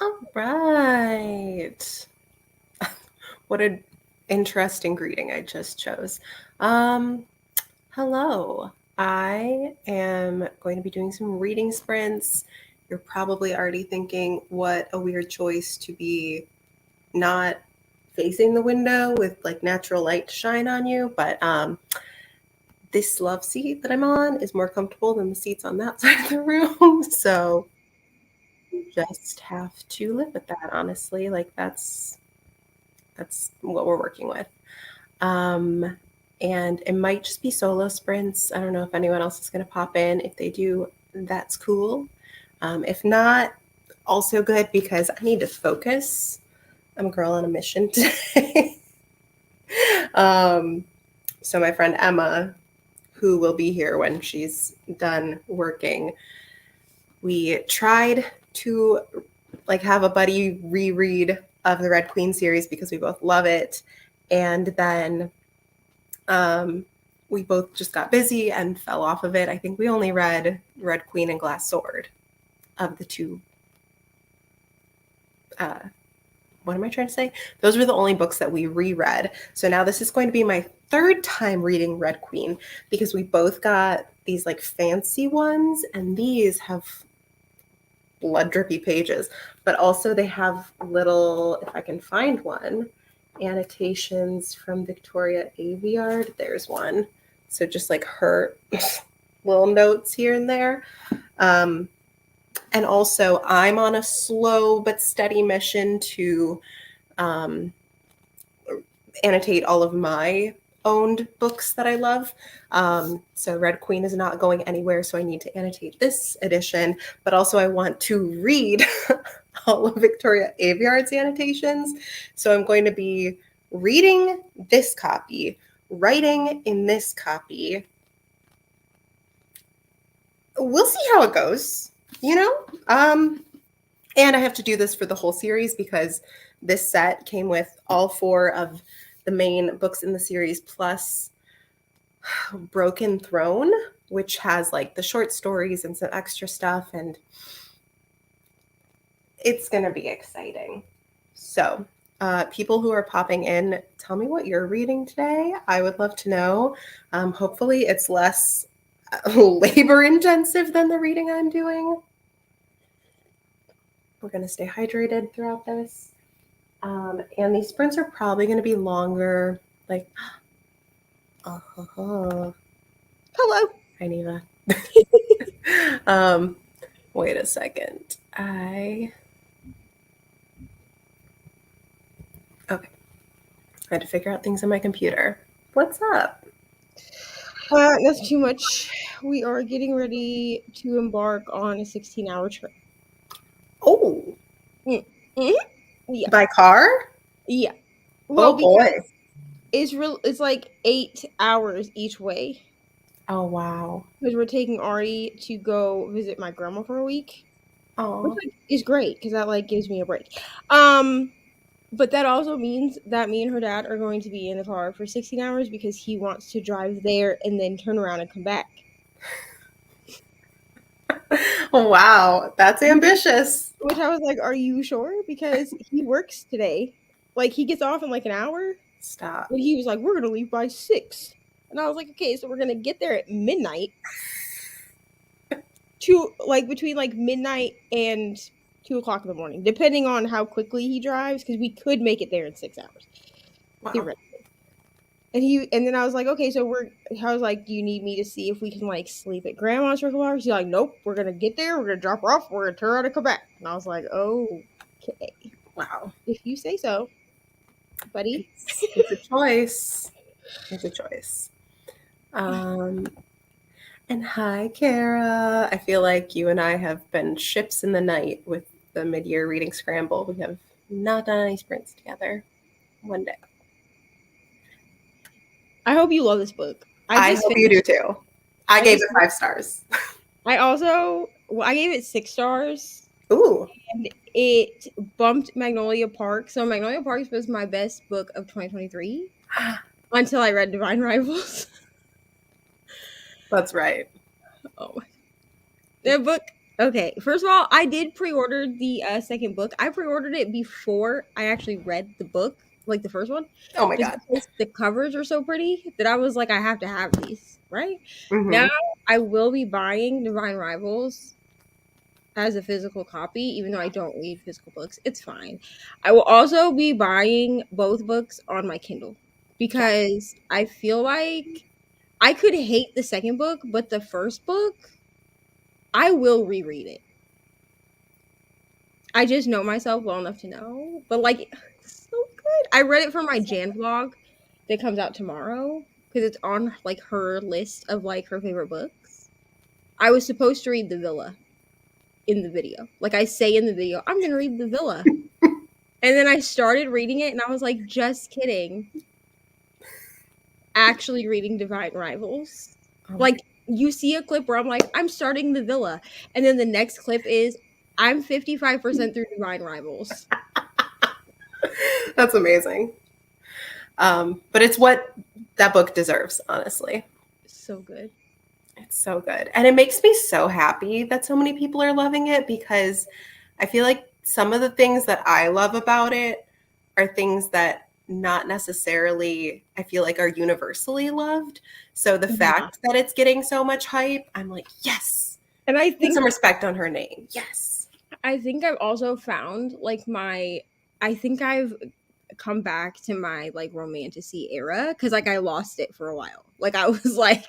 All right. What an interesting greeting I just chose. Um, Hello. I am going to be doing some reading sprints. You're probably already thinking, what a weird choice to be not facing the window with like natural light to shine on you. But this love seat that I'm on is more comfortable than the seats on that side of the room. So you just have to live with that, honestly. Like that's what we're working with. Um, and it might just be solo sprints. I don't know if anyone else is going to pop in. If they do, that's cool. If not, also good because I need to focus. I'm a girl on a mission today. um, so my friend Emma, who will be here when she's done working, we tried to like have a buddy reread of the Red Queen series because we both love it. And then we both just got busy and fell off of it. I think we only read Red Queen and Glass Sword of the two. What am I trying to say? Those were the only books that we reread. So now this is going to be my third time reading Red Queen because we both got these like fancy ones, and these have blood drippy pages, but also they have little, if I can find one, annotations from Victoria Aveyard. There's one. So just like her little notes here and there. And also, I'm on a slow but steady mission to annotate all of my owned books that I love. So Red Queen is not going anywhere, so I need to annotate this edition, but also I want to read all of Victoria Aveyard's annotations. So I'm going to be reading this copy, writing in this copy. We'll see how it goes, you know? And I have to do this for the whole series because this set came with all 4 of the main books in the series plus Broken Throne, which has like the short stories and some extra stuff, and it's going to be exciting. So, people who are popping in, tell me what you're reading today. I would love to know. Hopefully, it's less labor intensive than the reading I'm doing. We're going to stay hydrated throughout this. And these sprints are probably going to be longer. Like, Hello. Hi, Neva. Wait a second. Okay. I had to figure out things on my computer. What's up? That's too much. We are getting ready to embark on a 16-hour trip. Oh, Mm-hmm. Yeah. by car? Yeah. Well, Oh boy. because it's like 8 hours each way. Oh wow. Because we're taking Ari to go visit my grandma for a week, which Oh. like, is great because that like gives me a break. But that also means that me and her dad are going to be in the car for 16 hours because he wants to drive there and then turn around and come back. Wow, that's ambitious. Which I was like, "Are you sure?" Because he works today. Like he gets off in like an hour. Stop. And he was like, "We're gonna leave by 6." And I was like, "Okay, so we're gonna get there at midnight." Between like midnight and 2 o'clock in the morning, depending on how quickly he drives, because we could make it there in 6 hours. Wow. Theoretically. And then I was like, okay, so I was like, do you need me to see if we can like sleep at grandma's for a couple hours? He's like, nope, we're gonna get there, we're gonna drop her off, we're gonna turn around and come back. And I was like, okay. Wow. If you say so, buddy. It's a choice. It's a choice. And hi, Kara. I feel like you and I have been ships in the night with the mid-year reading scramble. We have not done any sprints together. One day. I hope you love this book. I hope you do too. I gave it 5 stars. I gave it 6 stars. Ooh. And it bumped Magnolia Park. So Magnolia Park was my best book of 2023 until I read Divine Rivals. That's right. Oh my. That book, Okay, first of all, I did pre-order the second book. I pre-ordered it before I actually read the book, like the first one, Oh my just God. because the covers are so pretty that I was like, I have to have these, right? Now Hmm. I will be buying Divine Rivals as a physical copy, even though I don't read physical books. It's fine. I will also be buying both books on my Kindle Yeah. because I feel like I could hate the second book, but the first book, I will reread it. I just know myself well enough to know, but like, it's so good. I read it for my Jan vlog that comes out tomorrow because it's on like her list of like her favorite books. I was supposed to read The Villa in the video. Like I say in the video, I'm gonna read The Villa. And then I started reading it and I was like, just kidding. Actually reading Divine Rivals. Oh my. Like you see a clip where I'm like, I'm starting The Villa. And then the next clip is I'm 55% through Divine Rivals. That's amazing. But it's what that book deserves, honestly. So good. It's so good. And it makes me so happy that so many people are loving it because I feel like some of the things that I love about it are things that not necessarily I feel like are universally loved. So the Yeah. fact that it's getting so much hype, I'm like, yes. And Put some respect on her name. Yes. I think I've also found like I think I've come back to my like romantasy era because like I lost it for a while. Like I was like,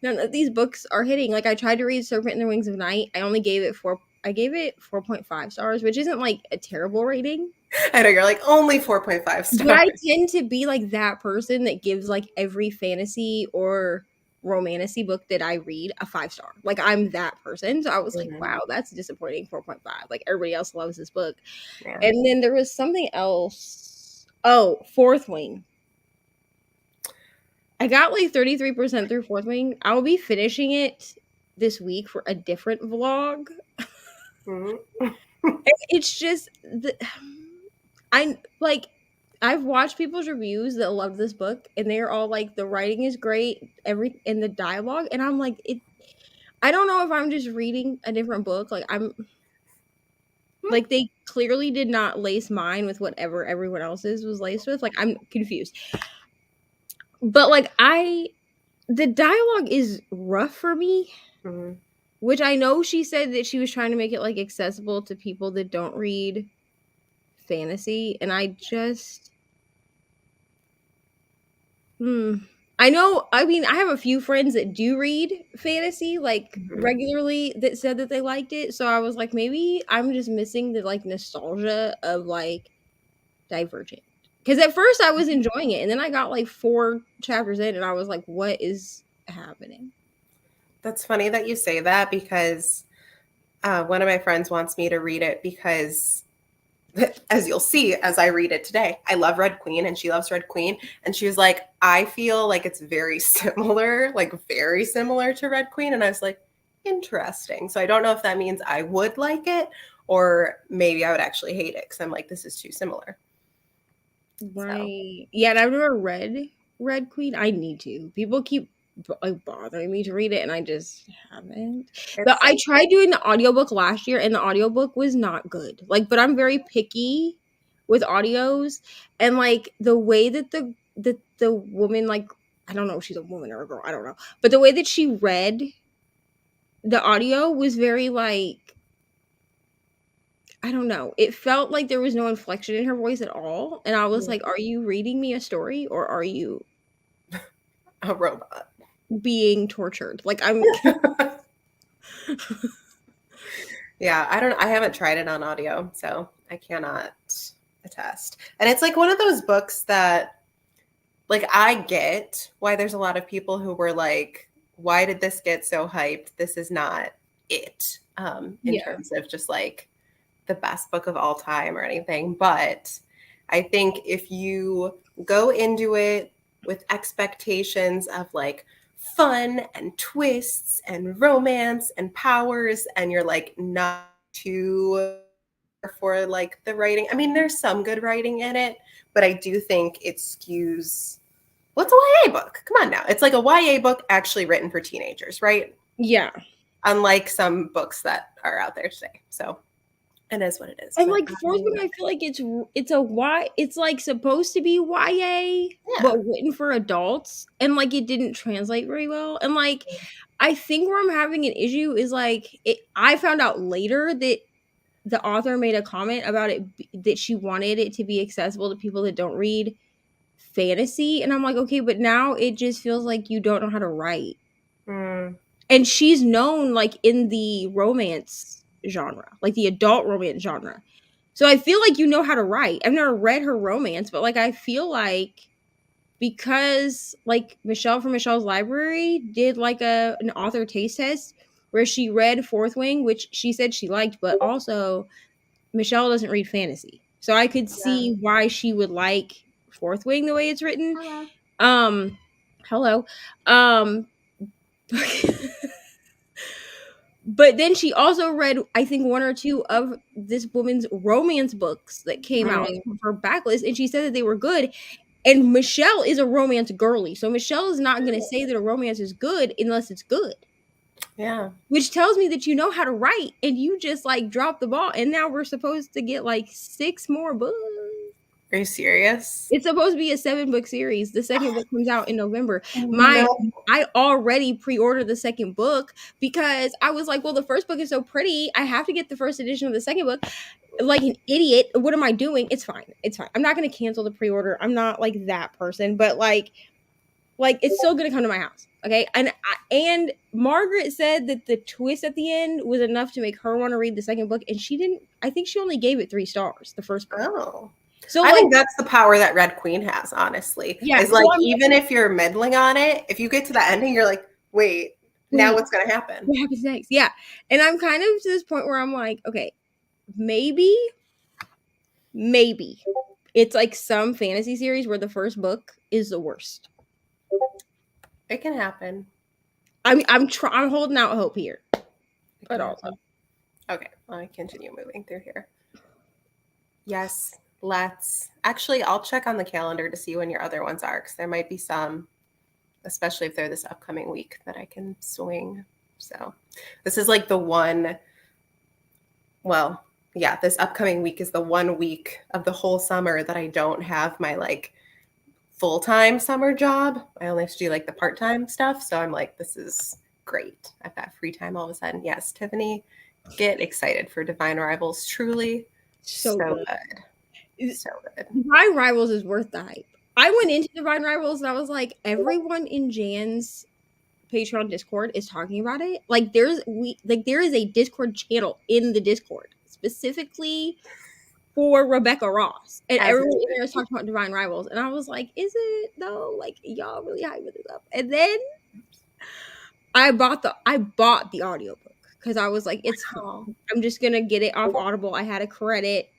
none of these books are hitting. Like I tried to read Serpent in the Wings of Night. I gave it 4.5 stars, which isn't like a terrible rating. I know you're like only 4.5 But I stars. tend to be like that person that gives like every fantasy or romantasy book that I read a 5 star. Like I'm that person. So I was like, Mhm. wow, that's disappointing 4.5. Like everybody else loves this book. Yeah. And then there was something else. Oh, Fourth Wing. I got like 33% through Fourth Wing. I'll be finishing it this week for a different vlog. Mhm. And it's just I like I've watched people's reviews that love this book and they're all like the writing is great, every and the dialogue and I'm like it I don't know if I'm just reading a different book. Like I'm like they clearly did not lace mine with whatever everyone else's was laced with. Like I'm confused. But like the dialogue is rough for me, Mhm. which I know she said that she was trying to make it like accessible to people that don't read fantasy and I just hmm. I know, I mean, I have a few friends that do read fantasy like Mhm. regularly that said that they liked it. So I was like, maybe I'm just missing the like nostalgia of like Divergent. Because at first I was enjoying it and then I got like 4 chapters in and I was like, what is happening? That's funny that you say that because one of my friends wants me to read it because, as you'll see as I read it today, I love Red Queen and she loves Red Queen. And she was like, I feel like it's very similar, like very similar to Red Queen. And I was like, interesting. So I don't know if that means I would like it or maybe I would actually hate it because I'm like, this is too similar. So Right. Yeah, and I've never read Red Queen. I need to. People keep like bothering me to read it and I just haven't. But it's I so tried doing the audiobook last year and the audiobook was not good. Like but I'm very picky with audios and like the way that the woman like I don't know if she's a woman or a girl, I don't know. But the way that she read the audio was very like I don't know. It felt like there was no inflection in her voice at all and I was like, are you reading me a story or are you a robot. being tortured? Like I'm Yeah, I haven't tried it on audio, so I cannot attest. And it's like one of those books that like I get why there's a lot of people who were like, why did this get so hyped? This is not it. In yeah. terms of just like the best book of all time or anything. But I think if you go into it with expectations of like fun and twists and romance and powers, and you're like not too for like the writing. I mean, there's some good writing in it, but I do think it skews. What's a YA book? Come on now. It's like a YA book actually written for teenagers, right? Yeah. unlike some books that are out there today. So it is what it is. And But like fourth one, I feel like it's a Y. It's like supposed to be YA, yeah. but written for adults, and like it didn't translate very well. And like I think where I'm having an issue is like I found out later that the author made a comment about it that she wanted it to be accessible to people that don't read fantasy, and I'm like, okay, but now it just feels like you don't know how to write. Mm, And she's known like in the romance genre, like the adult romance genre. So I feel like you know how to write. I've never read her romance, but like I feel like because like Michelle from Michelle's Library did like an author taste test where she read Fourth Wing, which she said she liked, but also Michelle doesn't read fantasy. So I could yeah. see why she would like Fourth Wing the way it's written. Hello. Um hello. Um But then she also read, I think, one or two of this woman's romance books that came out Mm, from her backlist, and she said that they were good. And Michelle is a romance girly, so Michelle is not going to say that a romance is good unless it's good. yeah. Which tells me that you know how to write, and you just like dropped the ball. And now we're supposed to get like 6 more books. Are you serious? It's supposed to be a 7-book series. The second book comes out in November. My No. I already pre-ordered the second book because I was like, well, the first book is so pretty. I have to get the first edition of the second book. Like an idiot. What am I doing? It's fine. It's fine. I'm not going to cancel the pre-order. I'm not like that person, but like it's still going to come to my house. Okay? And Margaret said that the twist at the end was enough to make her want to read the second book, and she didn't. I think she only gave it 3 stars, the first book. Oh. So I like think that's the power that Red Queen has, honestly. yeah, Is so like I'm even if you're middling on it, if you get to the ending, you're like, wait, now wait, what's gonna happen? what happens next? Yeah. And I'm kind of to this point where I'm like, okay, maybe, maybe it's like some fantasy series where the first book is the worst. It can happen. I'm holding out hope here, It but can also happen. Okay, let me continue moving through here. Yes, let's actually I'll check on the calendar to see when your other ones are, because there might be some, especially if they're this upcoming week, that I can swing. So this is like the one, well, yeah, this upcoming week is the one week of the whole summer that I don't have my like full-time summer job. I only have to do like the part-time stuff. So I'm like, this is great. I've got free time all of a sudden. Yes, Tiffany, get excited for Divine Rivals. Truly so so good. good. So good. Divine Rivals is worth the hype. I went into Divine Rivals and I was like, everyone in Jan's Patreon Discord is talking about it. Like there is a Discord channel in the Discord specifically for Rebecca Ross, and As everyone it in should there is be. talking about Divine Rivals, and I was like, is it though? Like y'all really hyping this up? And then I bought the audiobook because I was like, it's fine. Oh, I'm just gonna get it off Audible. I had a credit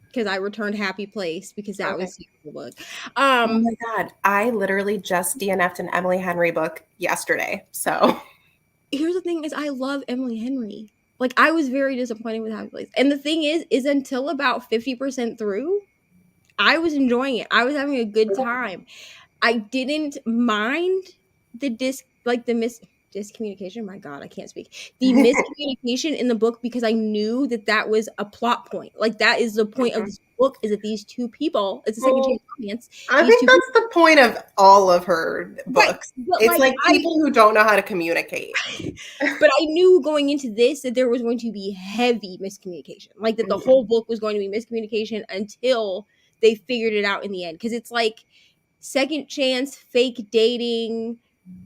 because I returned Happy Place because that okay. was a terrible book. Oh my God. I literally just DNF'd an Emily Henry book yesterday. So Here's the thing: is I love Emily Henry. Like I was very disappointed with Happy Place, and the thing is until about 50% through, I was enjoying it. I was having a good time. I didn't mind the discommunication. My God, I can't speak. The miscommunication in the book because I knew that that was a plot point. Like that is the point of Mhm. this book is that these two people, it's a second chance Well, romance. I These think two that's people, the point of all of her right? books. But It's like like people who don't know how to communicate. but I knew going into this that there was going to be heavy miscommunication. Like that the whole Mhm. book was going to be miscommunication until they figured it out in the end. Because it's like second chance, fake dating,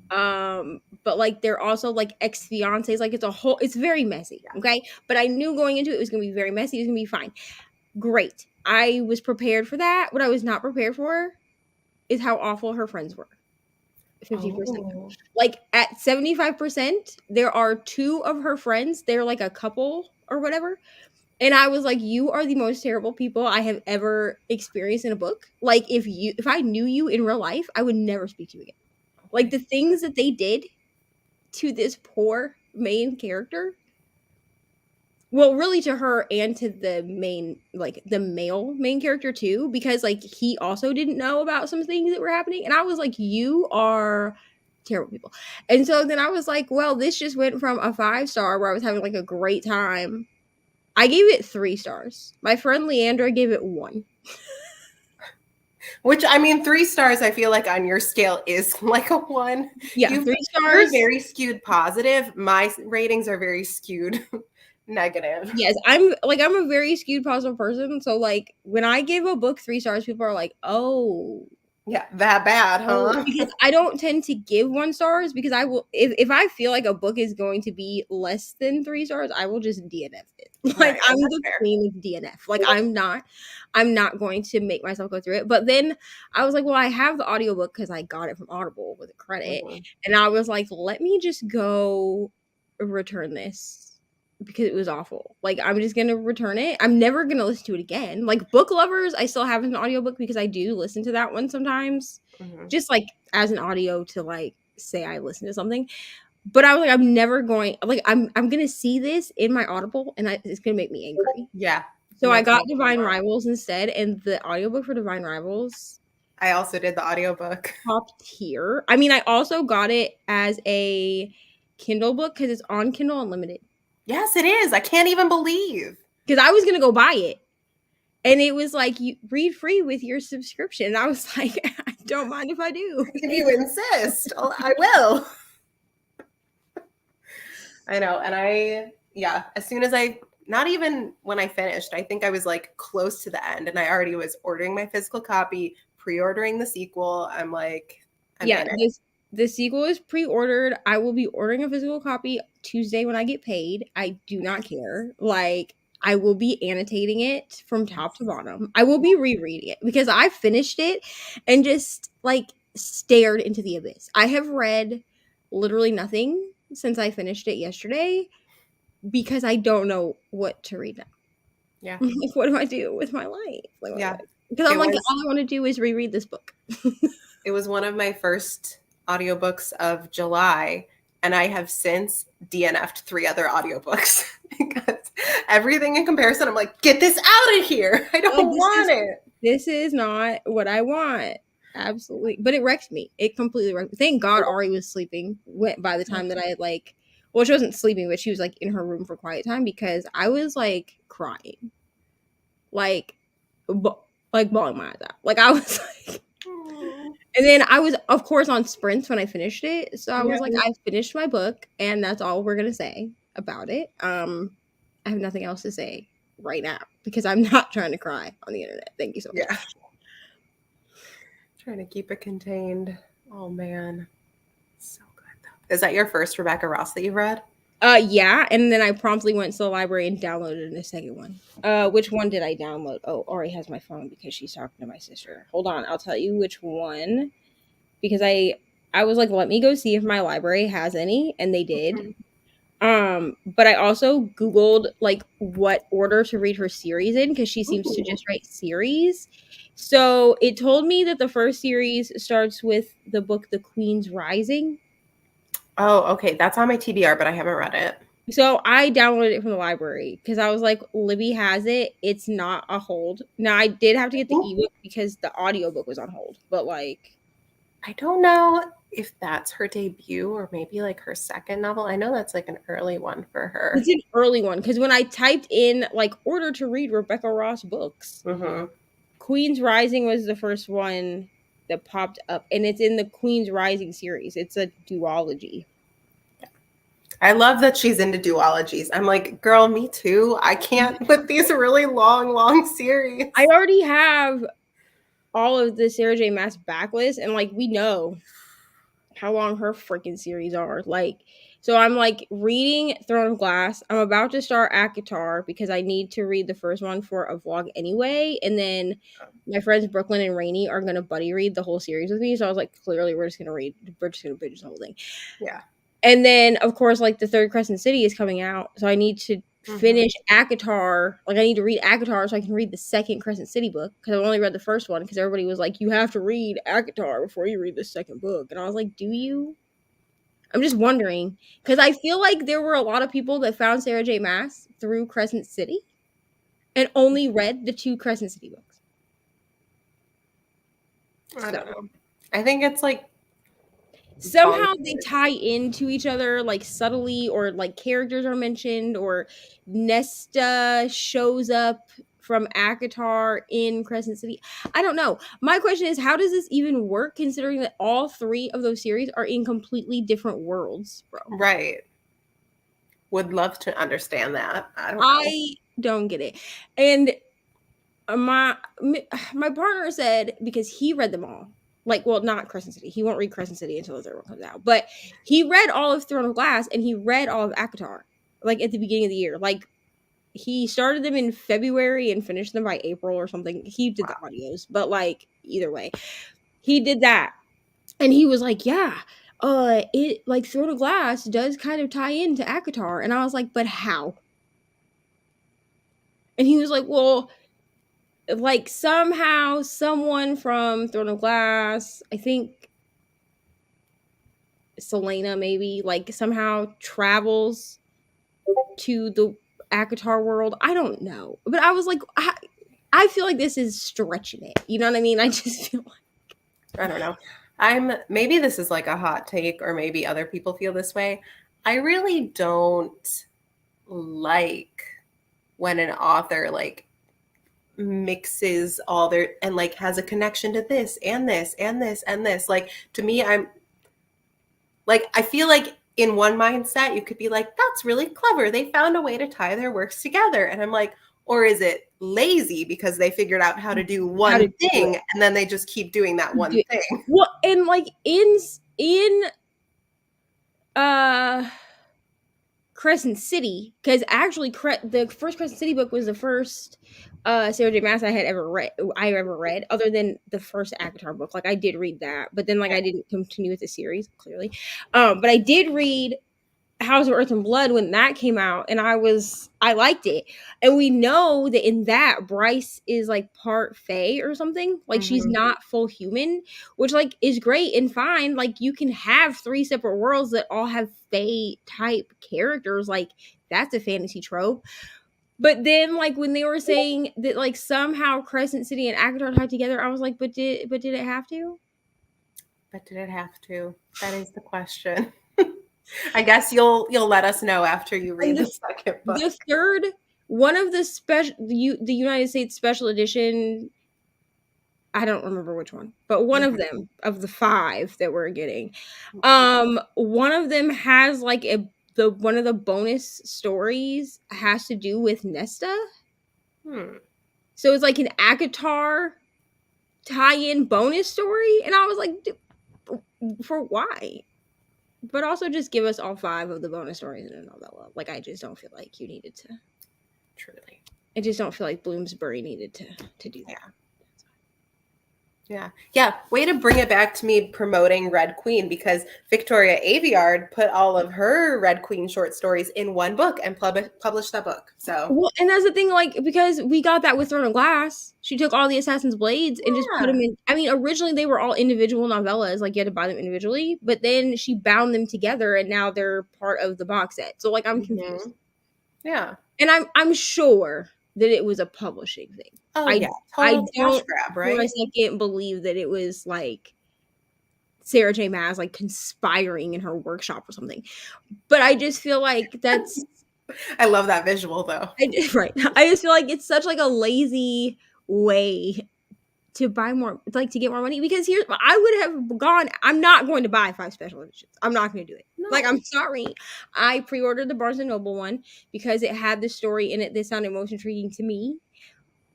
but like they're also like ex-fiancés. Like it's very messy. Yeah. Okay. But I knew going into it was gonna be very messy, it was gonna be fine. Great. I was prepared for that. What I was not prepared for is how awful her friends were. 50%. Oh. Like at 75%, there are 2 of her friends. They're like a couple or whatever. And I was like, you are the most terrible people I have ever experienced in a book. Like if I knew you in real life, I would never speak to you again. Oh Like my the things that they did to this poor main character, well, really to her and to the main, like the male main character too, because like he also didn't know about some things that were happening. And I was like, you are terrible people. And so then I was like, well, this just went from a 5-star where I was having like a great time. I gave it 3 stars. My friend Leandra gave it 1. Which, I mean, 3 stars, I feel like on your scale is like a 1. Yeah, You're 3 stars. very skewed positive. My ratings are very skewed negative. Yes, I'm a very skewed positive person. So like when I give a book 3 stars, people are like, oh, Yeah, that bad, oh, huh? because I don't tend to give 1 stars because I will if I feel like a book is going to be less than 3 stars, I will just DNF it. Like Right, I'm and that's the fair. queen of DNF. Like I'm not going to make myself go through it. But then I was like, well, I have the audiobook because I got it from Audible with a credit. Mhm, And I was like, let me just go return this because it was awful. Like I'm just gonna return it. I'm never gonna listen to it again. Like Book Lovers, I still have an audiobook because I do listen to that one sometimes. mhm. Just like as an audio to like say I listen to something. But I was like, I'm never going like I'm gonna see this in my Audible and it's gonna make me angry. Yeah, So I makes got me Divine mad. Rivals instead, and the audiobook for Divine Rivals I also did the audiobook. top tier. I mean, I also got it as a Kindle book because it's on Kindle Unlimited. Yes, it is. I can't even believe. Because I was gonna go buy it. And it was like you read free with your subscription. And I was like, I don't mind if I do. If you insist, I will. I know. And yeah, as soon as not even when I finished, I think I was like close to the end and I already was ordering my physical copy, pre ordering the sequel. I'm like, I'm Yeah, in it. the sequel is pre-ordered. I will be ordering a physical copy Tuesday when I get paid. I do not care. Like I will be annotating it from top to bottom. I will be rereading it because I finished it and just like stared into the abyss. I have read literally nothing since I finished it yesterday because I don't know what to read now. Yeah. Like, what do I do with my life? Like, Yeah. because I'm It like, was all I want to do is reread this book. it was one of my first audiobooks of July. And I have since DNF'd 3 other audiobooks because everything in comparison, I'm like, get this out of here. I don't Like, want it. this is not what I want. Absolutely. But it wrecked me. It completely wrecked me. Thank God Ari was sleeping by the time that I had like well, she wasn't sleeping, but she was like in her room for quiet time because I was like crying. Like like bawling my eyes out. Like I was like and then I was of course on sprints when I finished it. So I was like, Yeah. I finished my book and that's all we're gonna say about it. I have nothing else to say right now because I'm not trying to cry on the internet. Thank you so much. Yeah. Trying to keep it contained. Oh man. So good though. Is that your first Rebecca Ross that you've read? Yeah, and then I promptly went to the library and downloaded the second one. Which one did I download? Oh, Ori has my phone because she's talking to my sister. Hold on, I'll tell you which one because I was like, let me go see if my library has any, and they did. Mhm. But I also Googled like what order to read her series in because she seems to Ooh. just write series. So it told me that the first series starts with the book The Queen's Rising. Oh, okay. That's on my TBR, but I haven't read it. So I downloaded it from the library because I was like, Libby has it. It's not a hold. Now I did have to get the ebook because the audiobook was on hold. But like I don't know if that's her debut or maybe like her second novel. I know that's like an early one for her. it's an early one because when I typed in like order to read Rebecca Ross books, Mm-hmm. Queen's Rising was the first one that popped up, and it's in the Queen's Rising series. It's a duology. I love that she's into duologies. I'm like, girl, me too. I can't with these really long series. I already have all of the Sarah J. Maas backlist, and like we know how long her freaking series are. Like, so I'm like reading Throne of Glass. I'm about to start Akatar because I need to read the first one for a vlog anyway. And then my friends Brooklyn and Rainey are gonna buddy read the whole series with me. So I was like, clearly we're just gonna binge the whole thing. Yeah. And then of course, like the third Crescent City is coming out, so I need to finish Akatar. Like I need to read Akatar so I can read the second Crescent City book because I've only read the first one because everybody was like, you have to read Akatar before you read the second book, and I was like, do you? I'm just wondering because I feel like there were a lot of people that found Sarah J. Maas through Crescent City and only read the 2 Crescent City books. I don't know. I think it's like somehow they bonkers. tie into each other like subtly, or like characters are mentioned, or Nesta shows up from Akatar in Crescent City. I don't know. My question is, how does this even work considering that all three of those series are in completely different worlds, bro? Right. Would love to understand that. I don't know. I don't get it. And my partner said, because he read them all, like, well, not Crescent City, he won't read Crescent City until the third one comes out, but he read all of Throne of Glass and he read all of Akatar, like at the beginning of the year. Like, he started them in February and finished them by April or something. He did the Wow. audios, but like either way, he did that. And he was like, yeah, it like Throne of Glass does kind of tie into Akatar. And I was like, but how? And he was like, well, like somehow someone from Throne of Glass, I think Selena maybe, like somehow travels to the Akatar world. I don't know. But I was like, I feel like this is stretching it. You know what I mean? I just feel like I don't know. I'm maybe this is like a hot take, or maybe other people feel this way. I really don't like when an author like mixes all their and like has a connection to this and this and this and this. Like to me, I'm like I feel like in one mindset you could be like, that's really clever. They found a way to tie their works together. And I'm like, or is it lazy because they figured out how to do how to one do thing and then they just keep doing that one it. thing? Well, and like in uh Crescent City, because actually the first Crescent City book was the first Sarah J. Maas I ever read, other than the first Avatar book. Like I did read that, but then like I didn't continue with the series, clearly. But I did read House of Earth and Blood when that came out, and I liked it. And we know that in that Bryce is like part Fae or something. Like she's Mm-hmm. not full human, which like is great and fine. Like you can have three separate worlds that all have Fae type characters. Like that's a fantasy trope. But then like when they were saying that like somehow Crescent City and Akatar tied together, I was like, but did it have to? But did it have to? That is the question. I guess you'll let us know after you And read the second book. the third one of the the United States special edition, I don't remember which one, but one of Mhm. them of the five that we're getting, one of them has like the one of the bonus stories has to do with Nesta. Hmm. So it's like an Akatar tie-in bonus story, and I was like, for why? But also just give us all five of the bonus stories in a novella. Like I just don't feel like you needed to. Truly. I just don't feel like Bloomsbury needed to do that. Yeah. Yeah. Yeah. Way to bring it back to me promoting Red Queen, because Victoria Aveyard put all of her Red Queen short stories in one book and published that book. So, Well, and that's the thing, like, because we got that with Throne of Glass. She took all the Assassin's Blades and just put them yeah. in. I mean, originally they were all individual novellas, like you had to buy them individually, but then she bound them together and now they're part of the box set. So like I'm confused. Hmm. Yeah. And I'm sure that it was a publishing thing. Oh, I yeah. I Total cash don't grab, for a right? second believe that it was like Sarah J. Maas like conspiring in her workshop or something. But I just feel like that's I love that visual, though. right. I just feel like it's such like a lazy way to buy more, like to get more money. Because here, I would have gone. I'm not going to buy five special editions. I'm not going to do it. Like No. I'm sorry. I pre-ordered the Barnes and Noble one because it had the story in it that sounded most intriguing to me.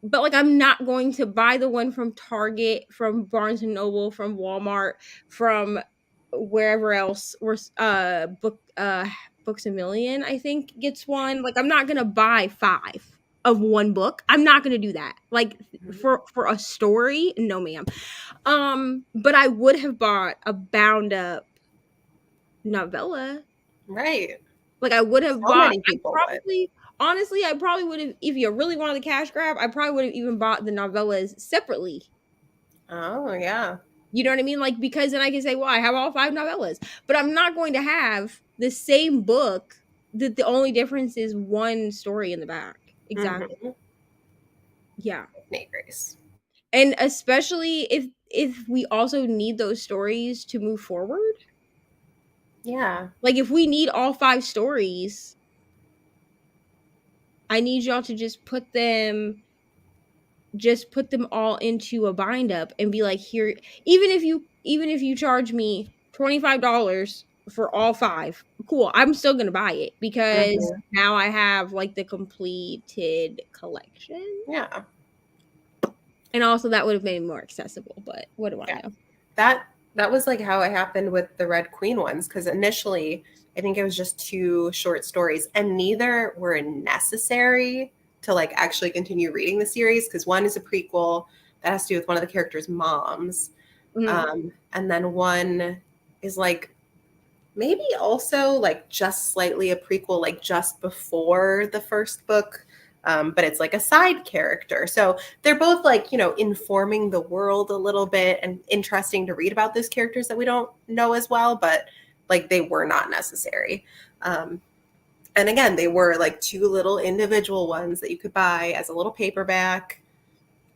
But like I'm not going to buy the one from Target, from Barnes and Noble, from Walmart, from wherever else. Where Books a Million, I think, gets one. Like I'm not gonna buy five of one book. I'm not gonna do that. Like Mhm. for a story, no ma'am. But I would have bought a bound up novella. Right. Like I would have So bought. many I people would. probably, honestly, I probably would have. If you really wanted the cash grab, I probably would have even bought the novellas separately. Oh, yeah. You know what I mean? Like because then I can say, well, I have all five novellas, but I'm not going to have the same book that the only difference is one story in the back. Exactly. Mm-hmm. Yeah. Nate Grace. And especially if we also need those stories to move forward. Yeah. Like, if we need all 5 stories, I need y'all to just put them all into a bind up and be like, here, even if you charge me $25 for all 5, cool, I'm still gonna buy it because Mhm. now I have like the completed collection. Yeah. And also that would have made it more accessible, but what do I Yeah. know? That was like how it happened with the Red Queen ones, because initially I think it was just 2 short stories, and neither were necessary to like actually continue reading the series, because one is a prequel that has to do with one of the characters' moms, Mhm. and then one is like maybe also like just slightly a prequel, like just before the first book. But it's like a side character. So they're both like, informing the world a little bit and interesting to read about those characters that we don't know as well, but like they were not necessary. Um, and again, they were like 2 little individual ones that you could buy as a little paperback.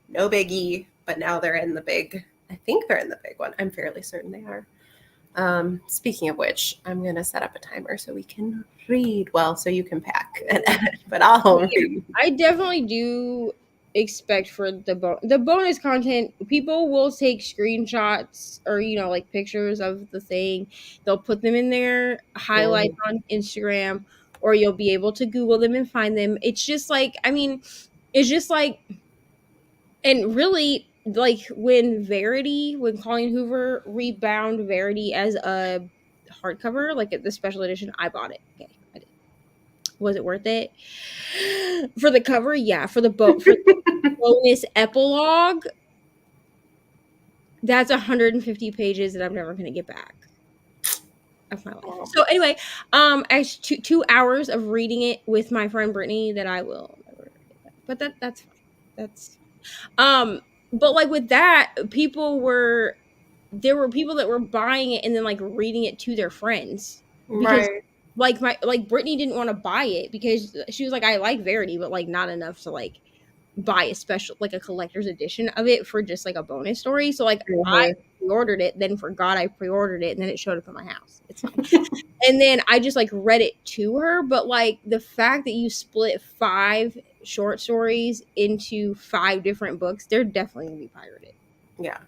No biggie, but now they're in the big, I think they're in the big one. I'm fairly certain they are. Speaking of which, I'm going to set up a timer so we can read well, so you can pack and edit, but I'll Yeah, read. I definitely do expect for the bonus content, people will take screenshots or like pictures of the thing. They'll put them in their highlights Mhm. on Instagram, or you'll be able to Google them and find them. It's just like, I mean, it's just like, and really, like when Colleen Hoover rebound Verity as a hardcover, like at the special edition, I bought it. Okay, I did. Was it worth it? For the cover, yeah. For the bonus epilogue, that's 150 pages that I'm never gonna get back of my life. Well, So anyway, I 2 hours of reading it with my friend Brittany that I will never get back. But that's fine. That's but like with that, there were people that were buying it and then like reading it to their friends because right. like Brittany didn't want to buy it because she was like, I like Verity, but like not enough to like buy a special like a collector's edition of it for just like a bonus story. So like I Mhm. pre-ordered it, then forgot I pre-ordered it, and then it showed up at my house. It's fine. And then I just like read it to her, but like the fact that you split 5 short stories into 5 different books, they're definitely gonna be pirated. Yeah.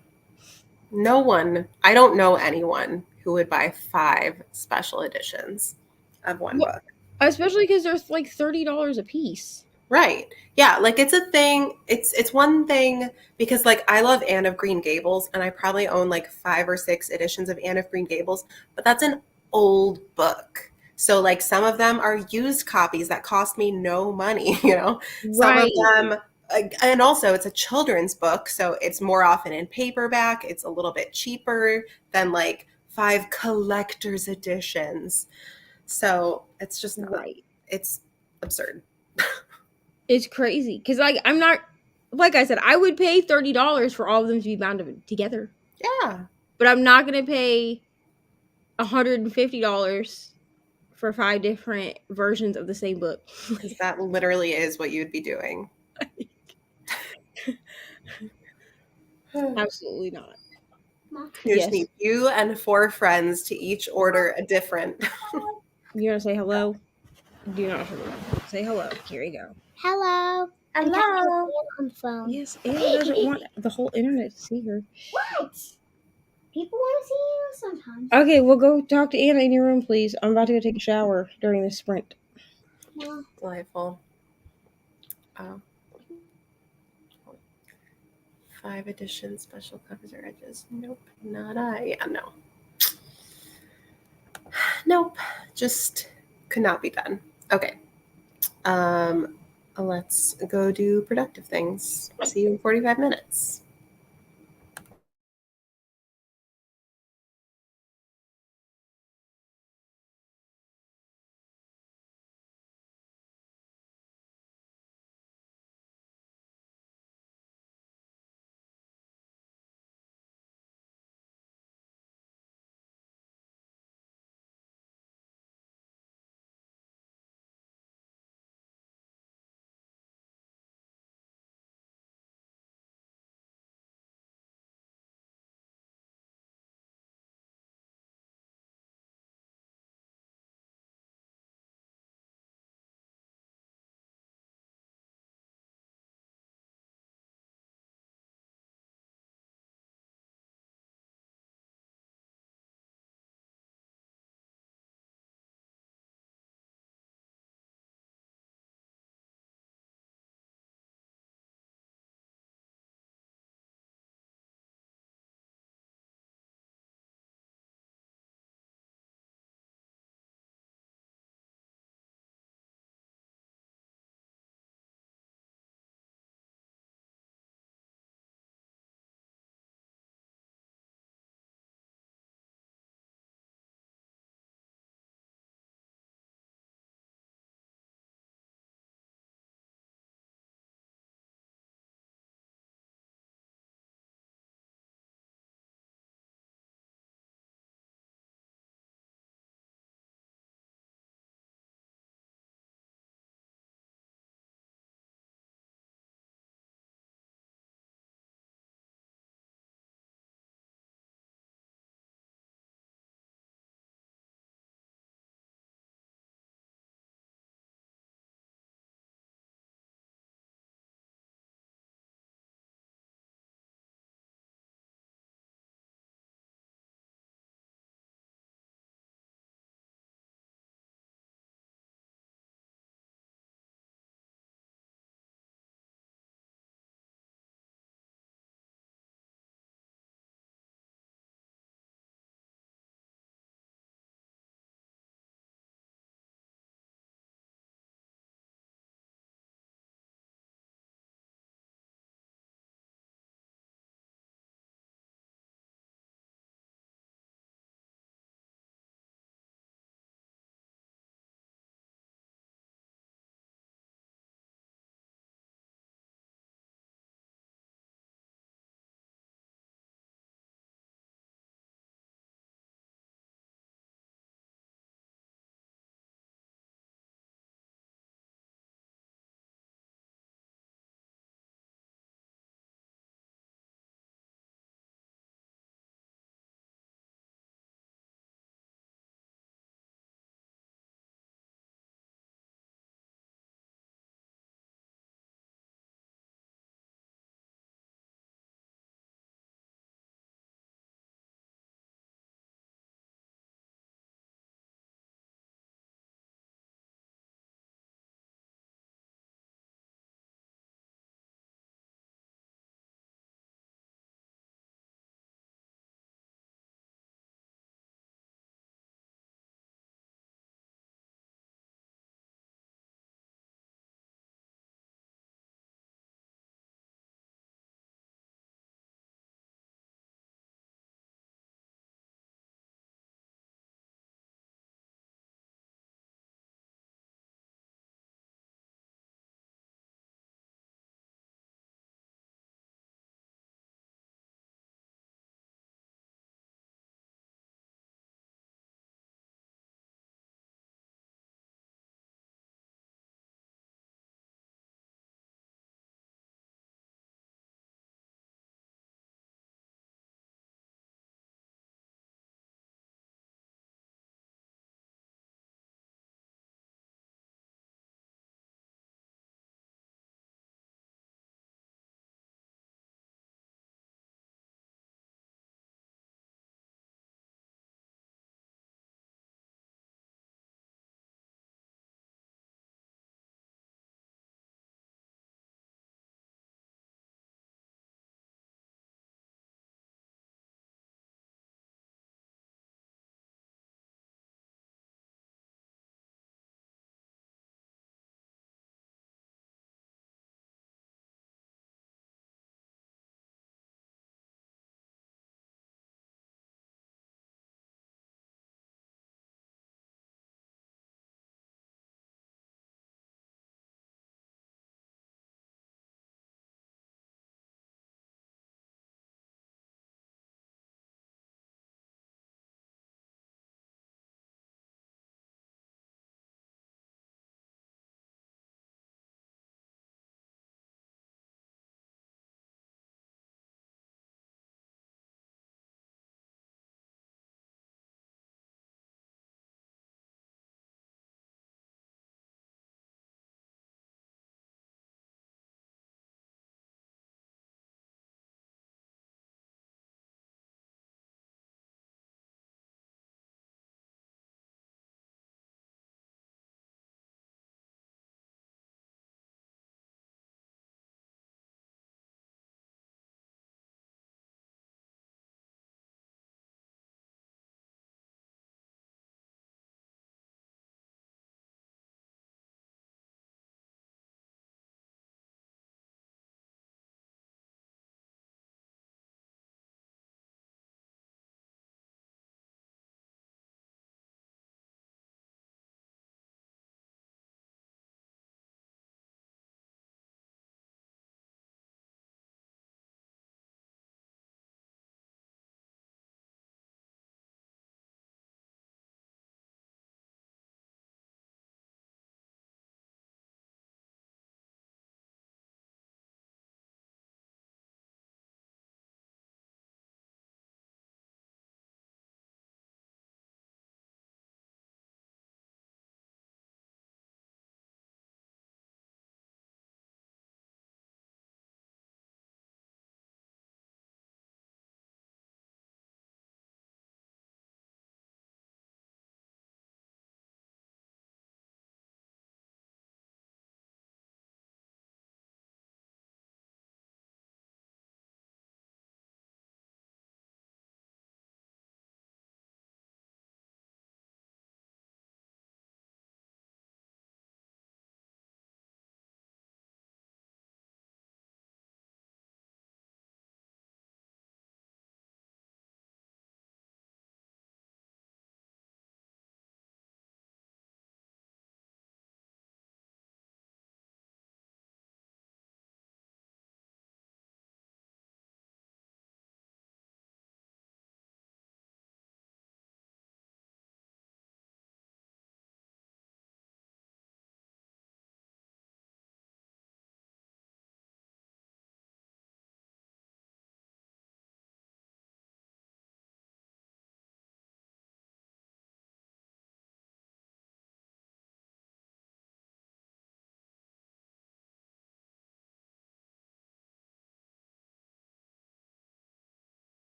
No one, I don't know anyone who would buy 5 special editions of one Well, book. especially because they're like $30 a piece. Right. Yeah, like it's a thing. It's one thing because like I love Anne of Green Gables, and I probably own like 5 or 6 editions of Anne of Green Gables, but that's an old book. So like some of them are used copies that cost me no money, you know. Some of Right, them and also it's a children's book, so it's more often in paperback. It's a little bit cheaper than like 5 collector's editions. So it's just right. it's absurd. It's crazy because like I'm not like I said, I would pay $30 for all of them to be bound together, Yeah. but I'm not gonna pay $150 for 5 different versions of the same book. Because that literally is what you'd be doing. You Absolutely not. just Yes, need you and 4 friends to each order a different. you want to say hello? Do not say hello. Here you go. Hello. I'm talking to Hello. Anna on the phone. Yes, Anna doesn't want the whole internet to see her. What? People want to see you sometimes. Okay, well, go talk to Anna in your room, please. I'm about to go take a shower during this sprint. Well, Delightful. Oh, 5 edition special covers or edges. Nope, not I. Yeah, no. Nope. Just could not be done. Okay. Um, let's go do productive things. See you in 45 minutes.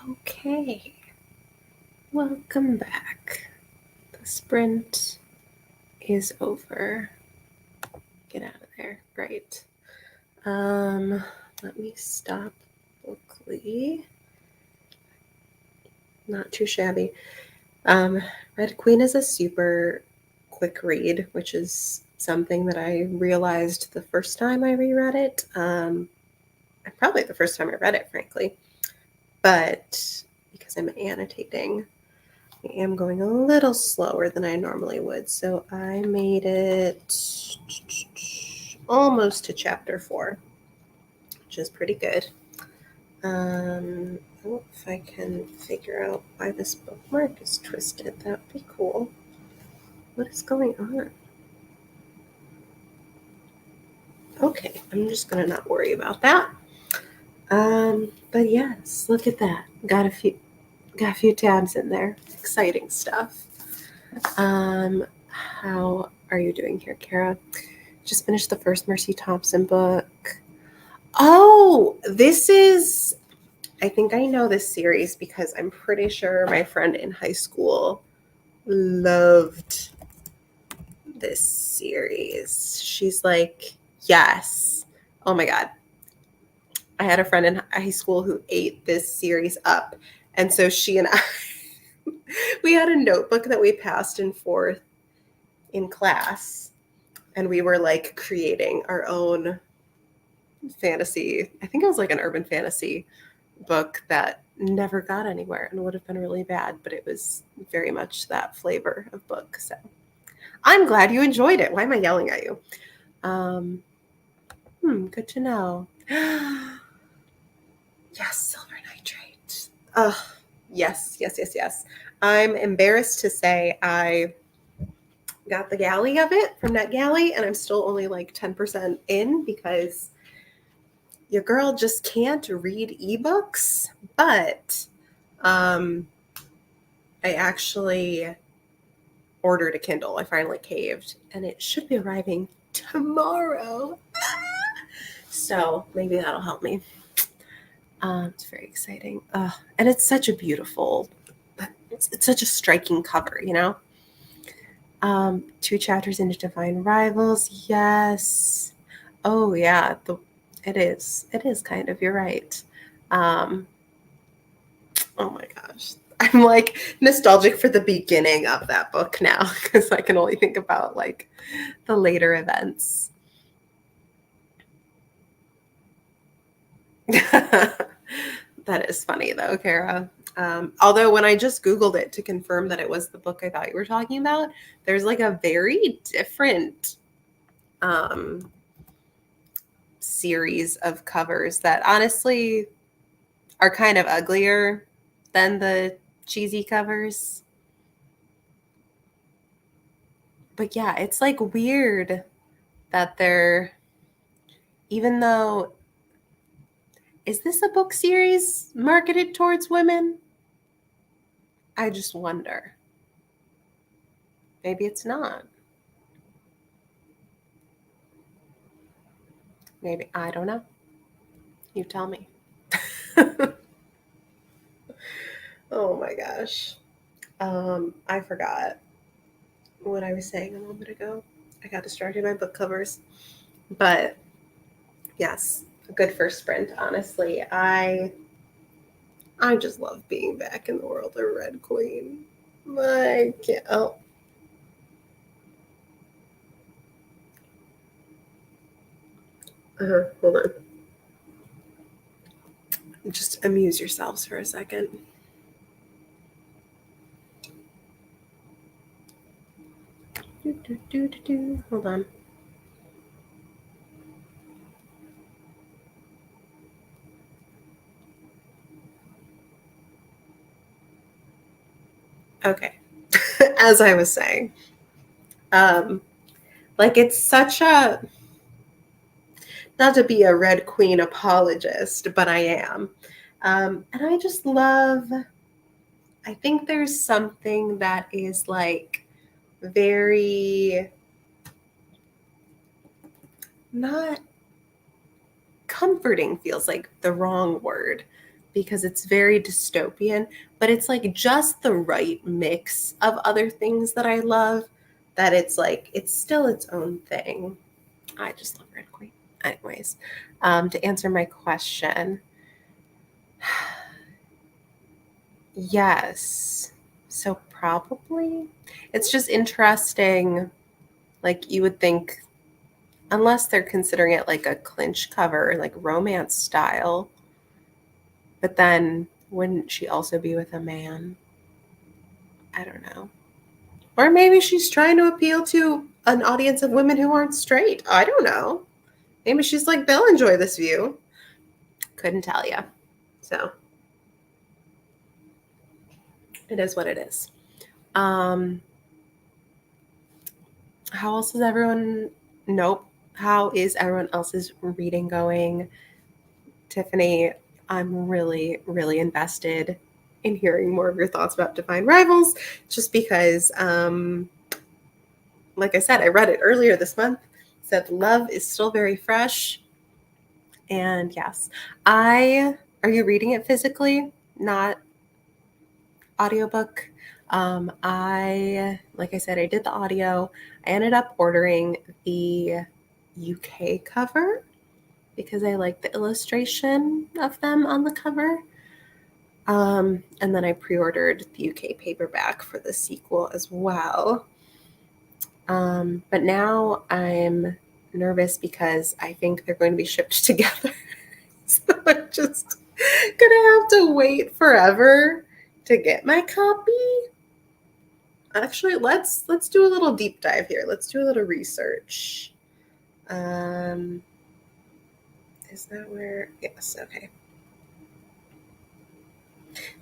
Okay, welcome back. The sprint is over. Get out of there. Great. Let me stop Bookly. Not too shabby. Red Queen is a super quick read, which is something that I realized the first time I reread it. Probably the first time I read it, frankly. But because I'm annotating, I am going a little slower than I normally would. So I made it almost to chapter 4, which is pretty good. If I can figure out why this bookmark is twisted, that would be cool. What is going on? Okay, I'm just gonna not worry about that. But yes, look at that. Got a few tabs in there. Exciting stuff. How are you doing here, Kara? Just finished the first Mercy Thompson book. Oh, this is, I think I know this series because I'm pretty sure my friend in high school loved this series. She's like, yes. Oh my God. I had a friend in high school who ate this series up. And so she and I, we had a notebook that we passed and forth in class. And we were like creating our own fantasy. I think it was like an urban fantasy book that never got anywhere and would have been really bad, but it was very much that flavor of book. So I'm glad you enjoyed it. Why am I yelling at you? Good to know. Yes, silver nitrate. Oh, yes. I'm embarrassed to say I got the galley of it from NetGalley, and I'm still only like 10% in because your girl just can't read ebooks. But I actually ordered a Kindle. I finally caved, and it should be arriving tomorrow. So maybe that'll help me. It's very exciting. And it's such a beautiful, it's such a striking cover, you know? 2 chapters into Divine Rivals. Yes. Oh yeah. It is kind of, you're right. Oh my gosh. I'm like nostalgic for the beginning of that book now because I can only think about like the later events. That is funny though, Kara. Although when I just Googled it to confirm that it was the book I thought you were talking about, there's like a very different series of covers that honestly are kind of uglier than the cheesy covers. But yeah, it's like weird that they're, even though, is this a book series marketed towards women? I just wonder. Maybe it's not. Maybe, I don't know. You tell me. Oh my gosh. I forgot what I was saying a moment ago. I got distracted by book covers. But yes, a good first sprint, honestly. I just love being back in the world of Red Queen. I can't. Oh. Hold on. Just amuse yourselves for a second. Hold on. Okay. As I was saying, like it's such a, not to be a Red Queen apologist, but I am. And I just love, I think there's something that is like very, not comforting feels like the wrong word, because it's very dystopian, but it's like just the right mix of other things that I love that it's like it's still its own thing. I just love Red Queen. Anyways, to answer my question, yes. So probably it's just interesting. Like you would think, unless they're considering it like a clinch cover, like romance style, but then wouldn't she also be with a man? I don't know. Or maybe she's trying to appeal to an audience of women who aren't straight. I don't know. Maybe she's like, they'll enjoy this view. Couldn't tell you. So it is what it is. How else is everyone? Nope. How is everyone else's reading going? Tiffany, I'm really, really invested in hearing more of your thoughts about Divine Rivals, just because, like I said, I read it earlier this month, said love is still very fresh. And yes, are you reading it physically, not audiobook? Like I said, I did the audio. I ended up ordering the UK cover because I like the illustration of them on the cover. And then I pre-ordered the UK paperback for the sequel as well. But now I'm nervous because I think they're going to be shipped together. So I'm just gonna have to wait forever to get my copy. Actually, let's do a little deep dive here. Let's do a little research. Is that where? Yes, okay.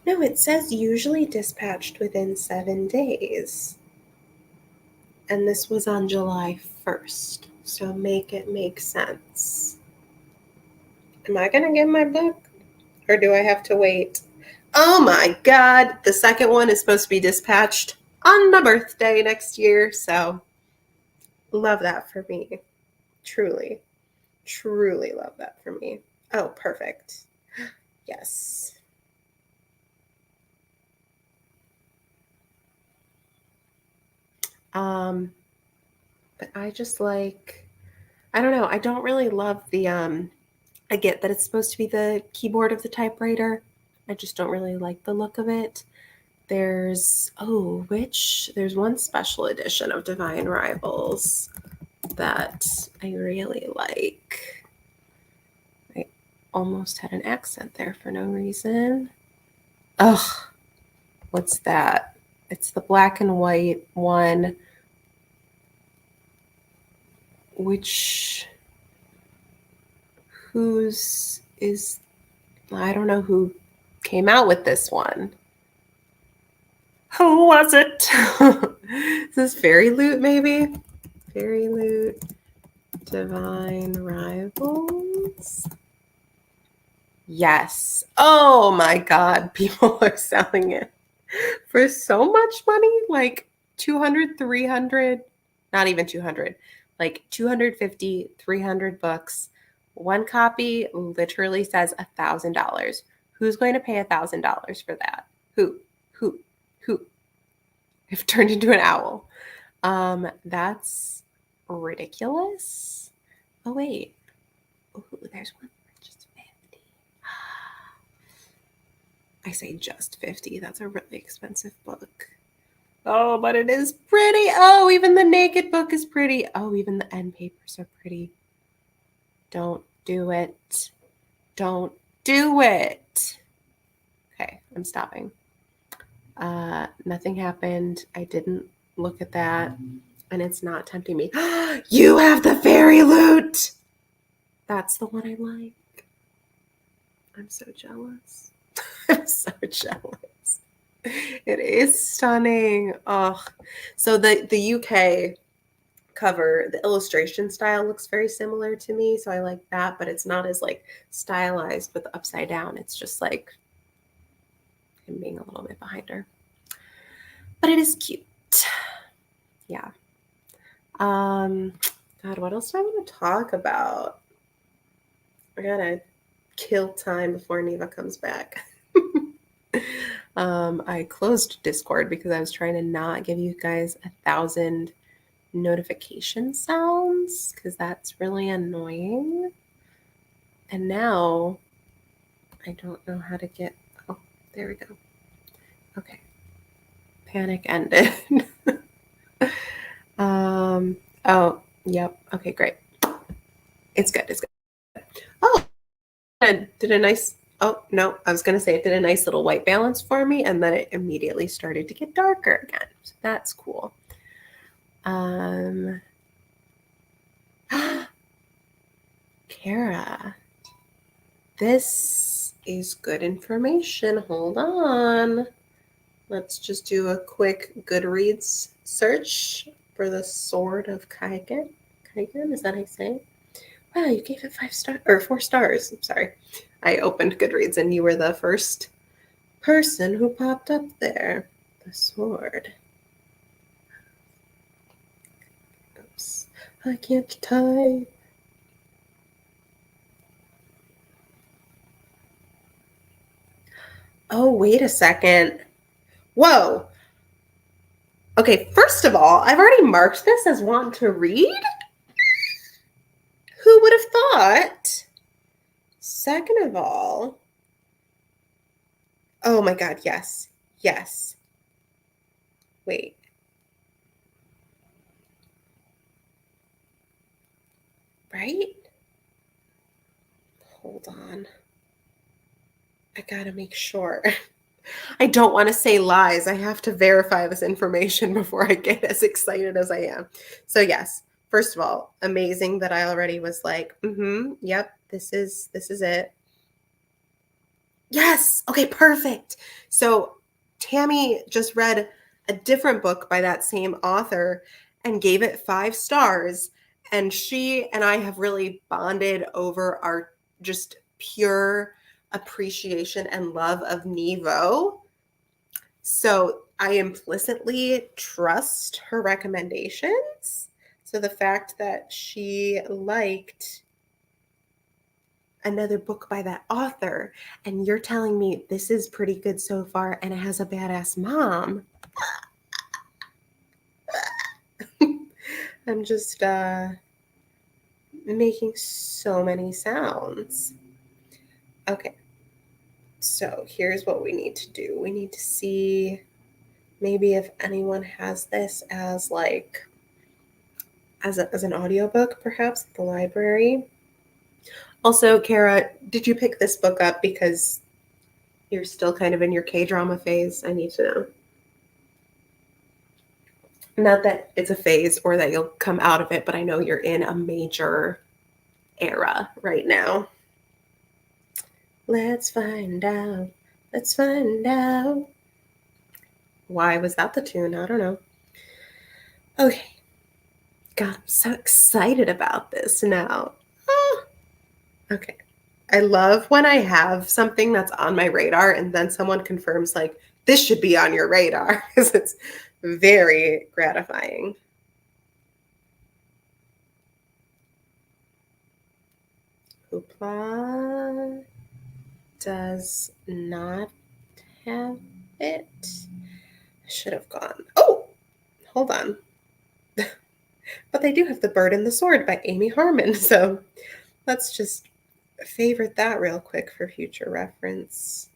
No, it says usually dispatched within 7 days. And this was on July 1st. So make it make sense. Am I going to get my book? Or do I have to wait? Oh my God. The second one is supposed to be dispatched on my birthday next year. So love that for me. Truly, truly love that for me. Oh, perfect. Yes. But I just like, I don't know. I don't really love the, I get that it's supposed to be the keyboard of the typewriter. I just don't really like the look of it. There's one special edition of Divine Rivals that I really like. I almost had an accent there for no reason. Ugh, what's that? It's the black and white one, I don't know who came out with this one. Who was it? Is this Fairy Loot, maybe? Fairy Loot, Divine Rivals. Yes. Oh my God. People are selling it for so much money, like 200, 300, not even 200, like 250, 300 bucks. One copy literally says $1,000. Who's going to pay $1,000 for that? Who? I've turned into an owl. That's ridiculous. Oh wait. Ooh, there's one for just 50. I say just 50. That's a really expensive book. Oh, but it is pretty. Oh, even the naked book is pretty. Oh, even the end papers are pretty. Don't do it. Don't do it. Okay, I'm stopping. Nothing happened. I didn't look at that, and it's not tempting me. You have the Fairy Loot. That's the one I like. I'm so jealous. I'm so jealous. It is stunning. Oh, so the UK cover, the illustration style looks very similar to me, so I like that, but it's not as like stylized with the upside down. It's just like him being a little bit behind her. But it is cute. Yeah. God, what else do I want to talk about? I gotta kill time before Neva comes back. I closed Discord because I was trying to not give you guys 1,000 notification sounds because that's really annoying. And now I don't know how to get. Oh, there we go. Okay. Panic ended. Oh, yep. Okay, great. It's good. It's good. Oh, it did a nice. Oh, no, I was going to say it did a nice little white balance for me, and then it immediately started to get darker again. So that's cool. Kara, this is good information. Hold on. Let's just do a quick Goodreads search for the Sword of Kaigen. Kaigen, is that how you say it? Wow, you gave it 5 stars or 4 stars. I'm sorry. I opened Goodreads and you were the first person who popped up there. The sword. Oops. I can't type. Oh, wait a second. Whoa. Okay, first of all, I've already marked this as want to read. Who would have thought? Second of all, oh my God, yes. Yes. Wait. Right? Hold on. I gotta make sure. I don't want to say lies. I have to verify this information before I get as excited as I am. So yes, first of all, amazing that I already was like, yep, this is it. Yes. Okay, perfect. So Tammy just read a different book by that same author and gave it 5 stars. And she and I have really bonded over our just pure appreciation and love of Nevo. So I implicitly trust her recommendations. So the fact that she liked another book by that author and you're telling me this is pretty good so far and it has a badass mom. I'm just making so many sounds. Okay. So here's what we need to do. We need to see maybe if anyone has this as like as an audiobook perhaps at the library. Also, Kara, did you pick this book up because you're still kind of in your K-drama phase? I need to know. Not that it's a phase or that you'll come out of it, but I know you're in a major era right now. Let's find out. Let's find out. Why was that the tune? I don't know. Okay. God, I'm so excited about this now. Oh. Okay. I love when I have something that's on my radar and then someone confirms, like, this should be on your radar because it's very gratifying. Hoopla does not have it. I should have gone. Oh, hold on. But they do have The Bird and the Sword by Amy Harmon. So let's just favorite that real quick for future reference.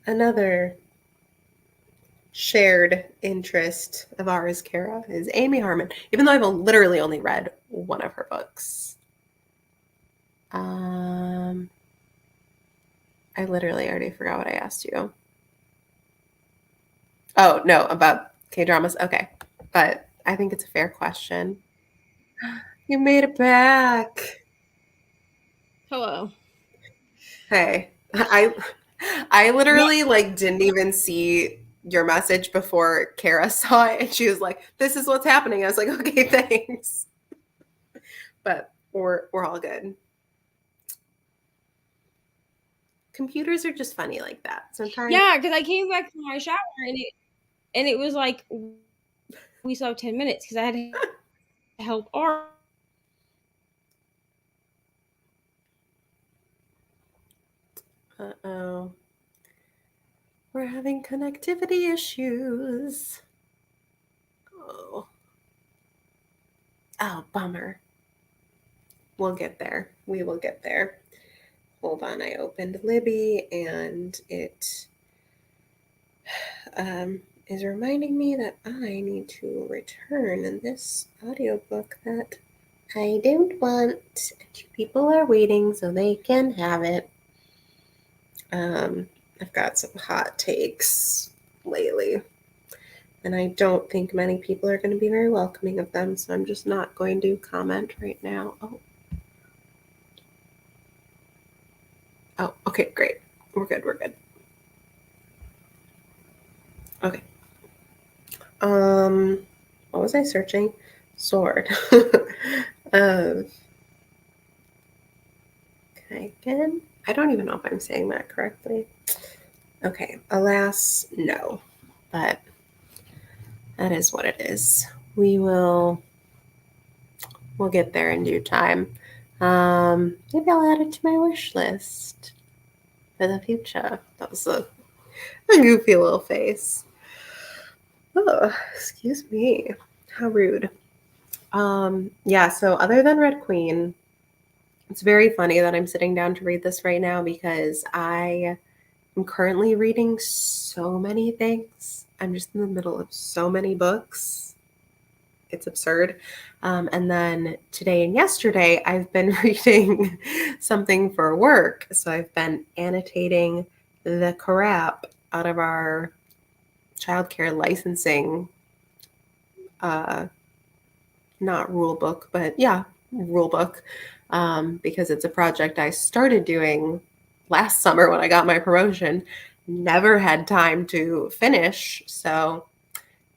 Another shared interest of ours, Kara, is Amy Harmon, even though I've literally only read one of her books. I literally already forgot what I asked you. Oh, no, about K-dramas. Okay. But I think it's a fair question. You made it back. Hello. Hey, I literally like didn't even see your message before Kara saw it and she was like, this is what's happening. I was like, okay, thanks. But we're all good. Computers are just funny like that. Sometimes Yeah, because I came back from my shower and it was like we still have 10 minutes because I had to help Ari. Uh-oh. We're having connectivity issues. Oh. Oh, bummer. We'll get there. We will get there. Hold on, I opened Libby and it is reminding me that I need to return this audiobook that I don't want. Two people are waiting so they can have it. I've got some hot takes lately, and I don't think many people are going to be very welcoming of them, so I'm just not going to comment right now. Oh, okay, great. We're good. Okay. What was I searching? Sword. Okay, again. I don't even know if I'm saying that correctly. Okay, alas, no. But that is what it is. We'll get there in due time. Maybe I'll add it to my wish list for the future. That was a goofy little face. Oh, excuse me. How rude. Yeah, so other than Red Queen, it's very funny that I'm sitting down to read this right now because I am currently reading so many things. I'm just in the middle of so many books. It's absurd. And then today and yesterday, I've been reading something for work. So I've been annotating the crap out of our childcare licensing, not rule book, but yeah, rule book, because it's a project I started doing last summer when I got my promotion. Never had time to finish. So,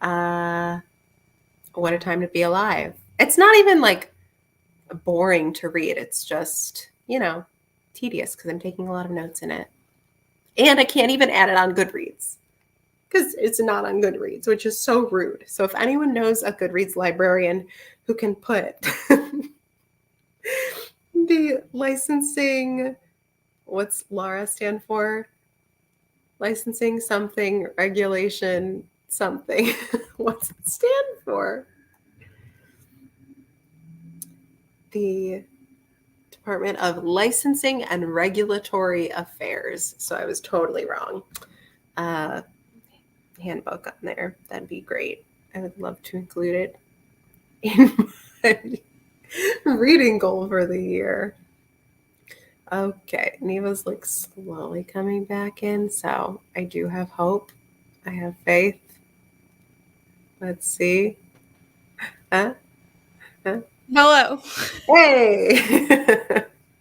what a time to be alive. It's not even like boring to read. It's just, tedious because I'm taking a lot of notes in it. And I can't even add it on Goodreads because it's not on Goodreads, which is so rude. So if anyone knows a Goodreads librarian who can put the licensing, what's Laura stand for? Licensing something, regulation something. What's it stand for? The Department of Licensing and Regulatory Affairs. So I was totally wrong. Handbook on there. That'd be great. I would love to include it in my reading goal for the year. Okay, Neva's like slowly coming back in, so I do have hope. I have faith. Let's see. Hello. Hey.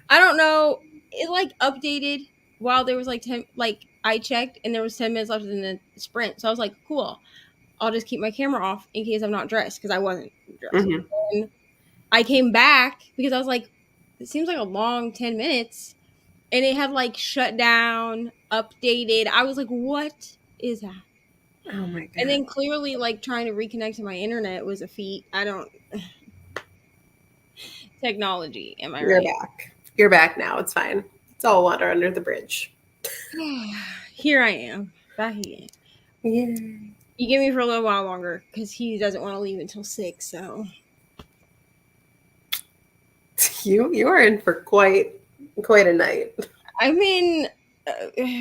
I don't know. It like updated while there was like 10, like I checked and there was 10 minutes left in the sprint. So I was like, cool. I'll just keep my camera off in case I'm not dressed because I wasn't dressed. Mhm. And I came back because I was like, it seems like a long 10 minutes. And it had like shut down, updated. I was like, what is that? Oh my god. And then clearly like trying to reconnect to my internet was a feat. I don't technology, am I You're right? back. You're back now. It's fine. It's all water under the bridge. Here I am, back again. Yeah. You give me for a little while longer because he doesn't want to leave until 6. So You are in for quite a night. I'm in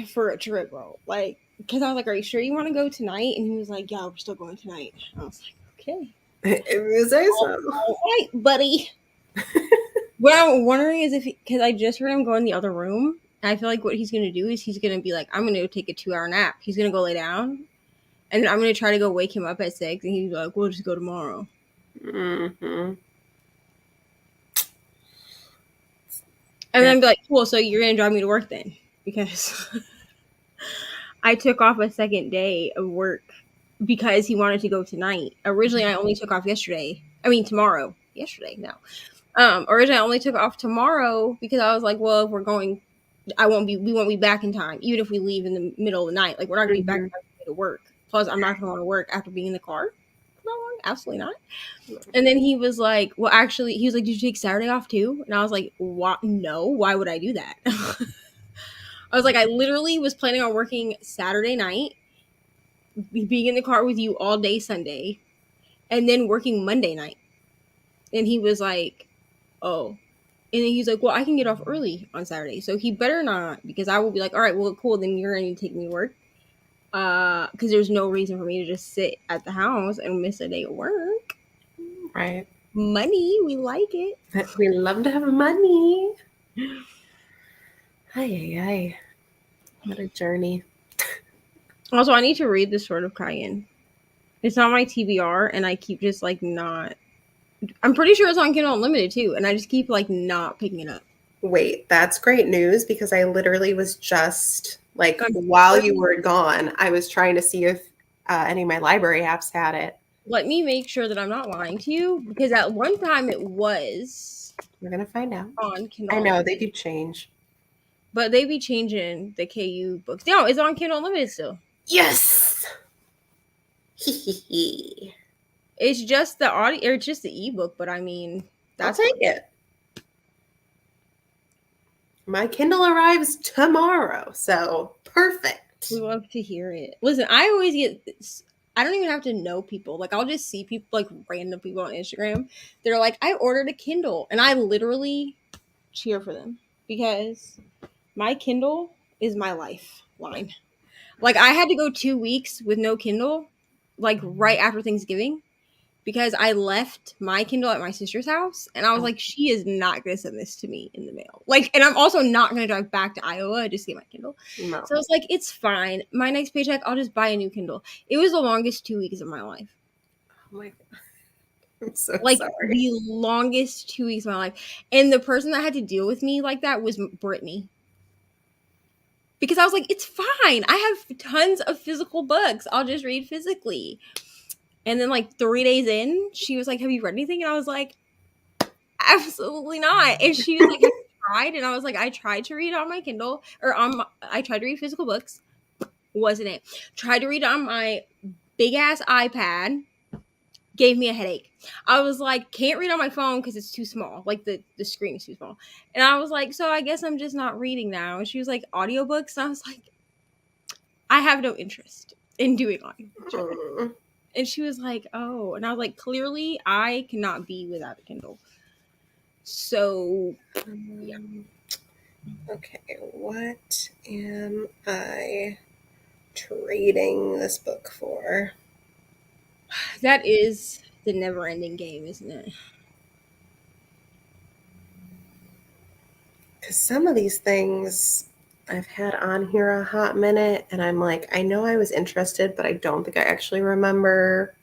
for a trip, bro. Like, because I was like, "Are you sure you want to go tonight?" And he was like, "Yeah, we're still going tonight." I was like, "Okay, If you say so. all right, buddy." What I'm wondering is if because I just heard him go in the other room. I feel like what he's gonna do is he's gonna be like, "I'm gonna go take a 2-hour nap." He's gonna go lay down, and then I'm gonna try to go wake him up at 6, and he's like, "We'll just go tomorrow." Mm-hmm. And then I'd be like, "Cool, so you're gonna drive me to work then?" Because I took off a second day of work because he wanted to go tonight. Originally, I only took off yesterday. I mean, tomorrow. Yesterday, no. Originally, I only took off tomorrow because I was like, well, if we're going, we won't be back in time, even if we leave in the middle of the night. Like, we're not gonna be back in time to work. Plus, I'm not gonna want to work after being in the car. No, absolutely not. And then he was like, well, actually, he was like, did you take Saturday off too? And I was like, what? No, why would I do that? I was like, I literally was planning on working Saturday night, being in the car with you all day Sunday, and then working Monday night. And he was like, oh. And then he's like, well, I can get off early on Saturday. So he better not, because I will be like, all right, well, cool. Then you're going to need to take me to work. Because there's no reason for me to just sit at the house and miss a day of work. Right. Money, we like it. We love to have money. Ay. What a journey. Also, I need to read The Sword of Cayenne. It's on my TBR, and I keep just like not. I'm pretty sure it's on Kindle Unlimited too, and I just keep like not picking it up. Wait, that's great news because I literally was just like, while you were gone, I was trying to see if any of my library apps had it. Let me make sure that I'm not lying to you, because at one time it was. We're going to find out. On Kindle. I know, they do change. But they be changing the KU books. No, it's on Kindle Unlimited still. Yes! It's just the audio, or it's just the ebook, but I mean, I'll take it. My Kindle arrives tomorrow, so perfect. We love to hear it. Listen, I always get this. I don't even have to know people. Like, I'll just see people, like random people on Instagram. They're like, I ordered a Kindle, and I literally cheer for them because my Kindle is my lifeline. Like, I had to go 2 weeks with no Kindle, like right after Thanksgiving, because I left my Kindle at my sister's house, and I was like, she is not going to send this to me in the mail. Like, and I'm also not going to drive back to Iowa just to get my Kindle. No. So I was like, it's fine. My next paycheck, I'll just buy a new Kindle. It was the longest 2 weeks of my life. Oh my God. I'm so like sorry. The longest 2 weeks of my life. And the person that had to deal with me like that was Brittany. Because I was like, it's fine. I have tons of physical books. I'll just read physically. And then like 3 days in, she was like, have you read anything? And I was like, absolutely not. And she was like, have you tried? And I was like, I tried to read on my Kindle, or I tried to read physical books. Wasn't it? Tried to read on my big ass iPad. Gave me a headache. I was like, can't read on my phone because it's too small. Like the screen is too small. And I was like, so I guess I'm just not reading now. And she was like, audiobooks. And I was like, I have no interest in doing audiobooks. And she was like, oh. And I was like, clearly I cannot be without a Kindle. So, yeah. Okay, what am I trading this book for? That is the never-ending game, isn't it? Because some of these things I've had on here a hot minute, and I'm like, I know I was interested, but I don't think I actually remember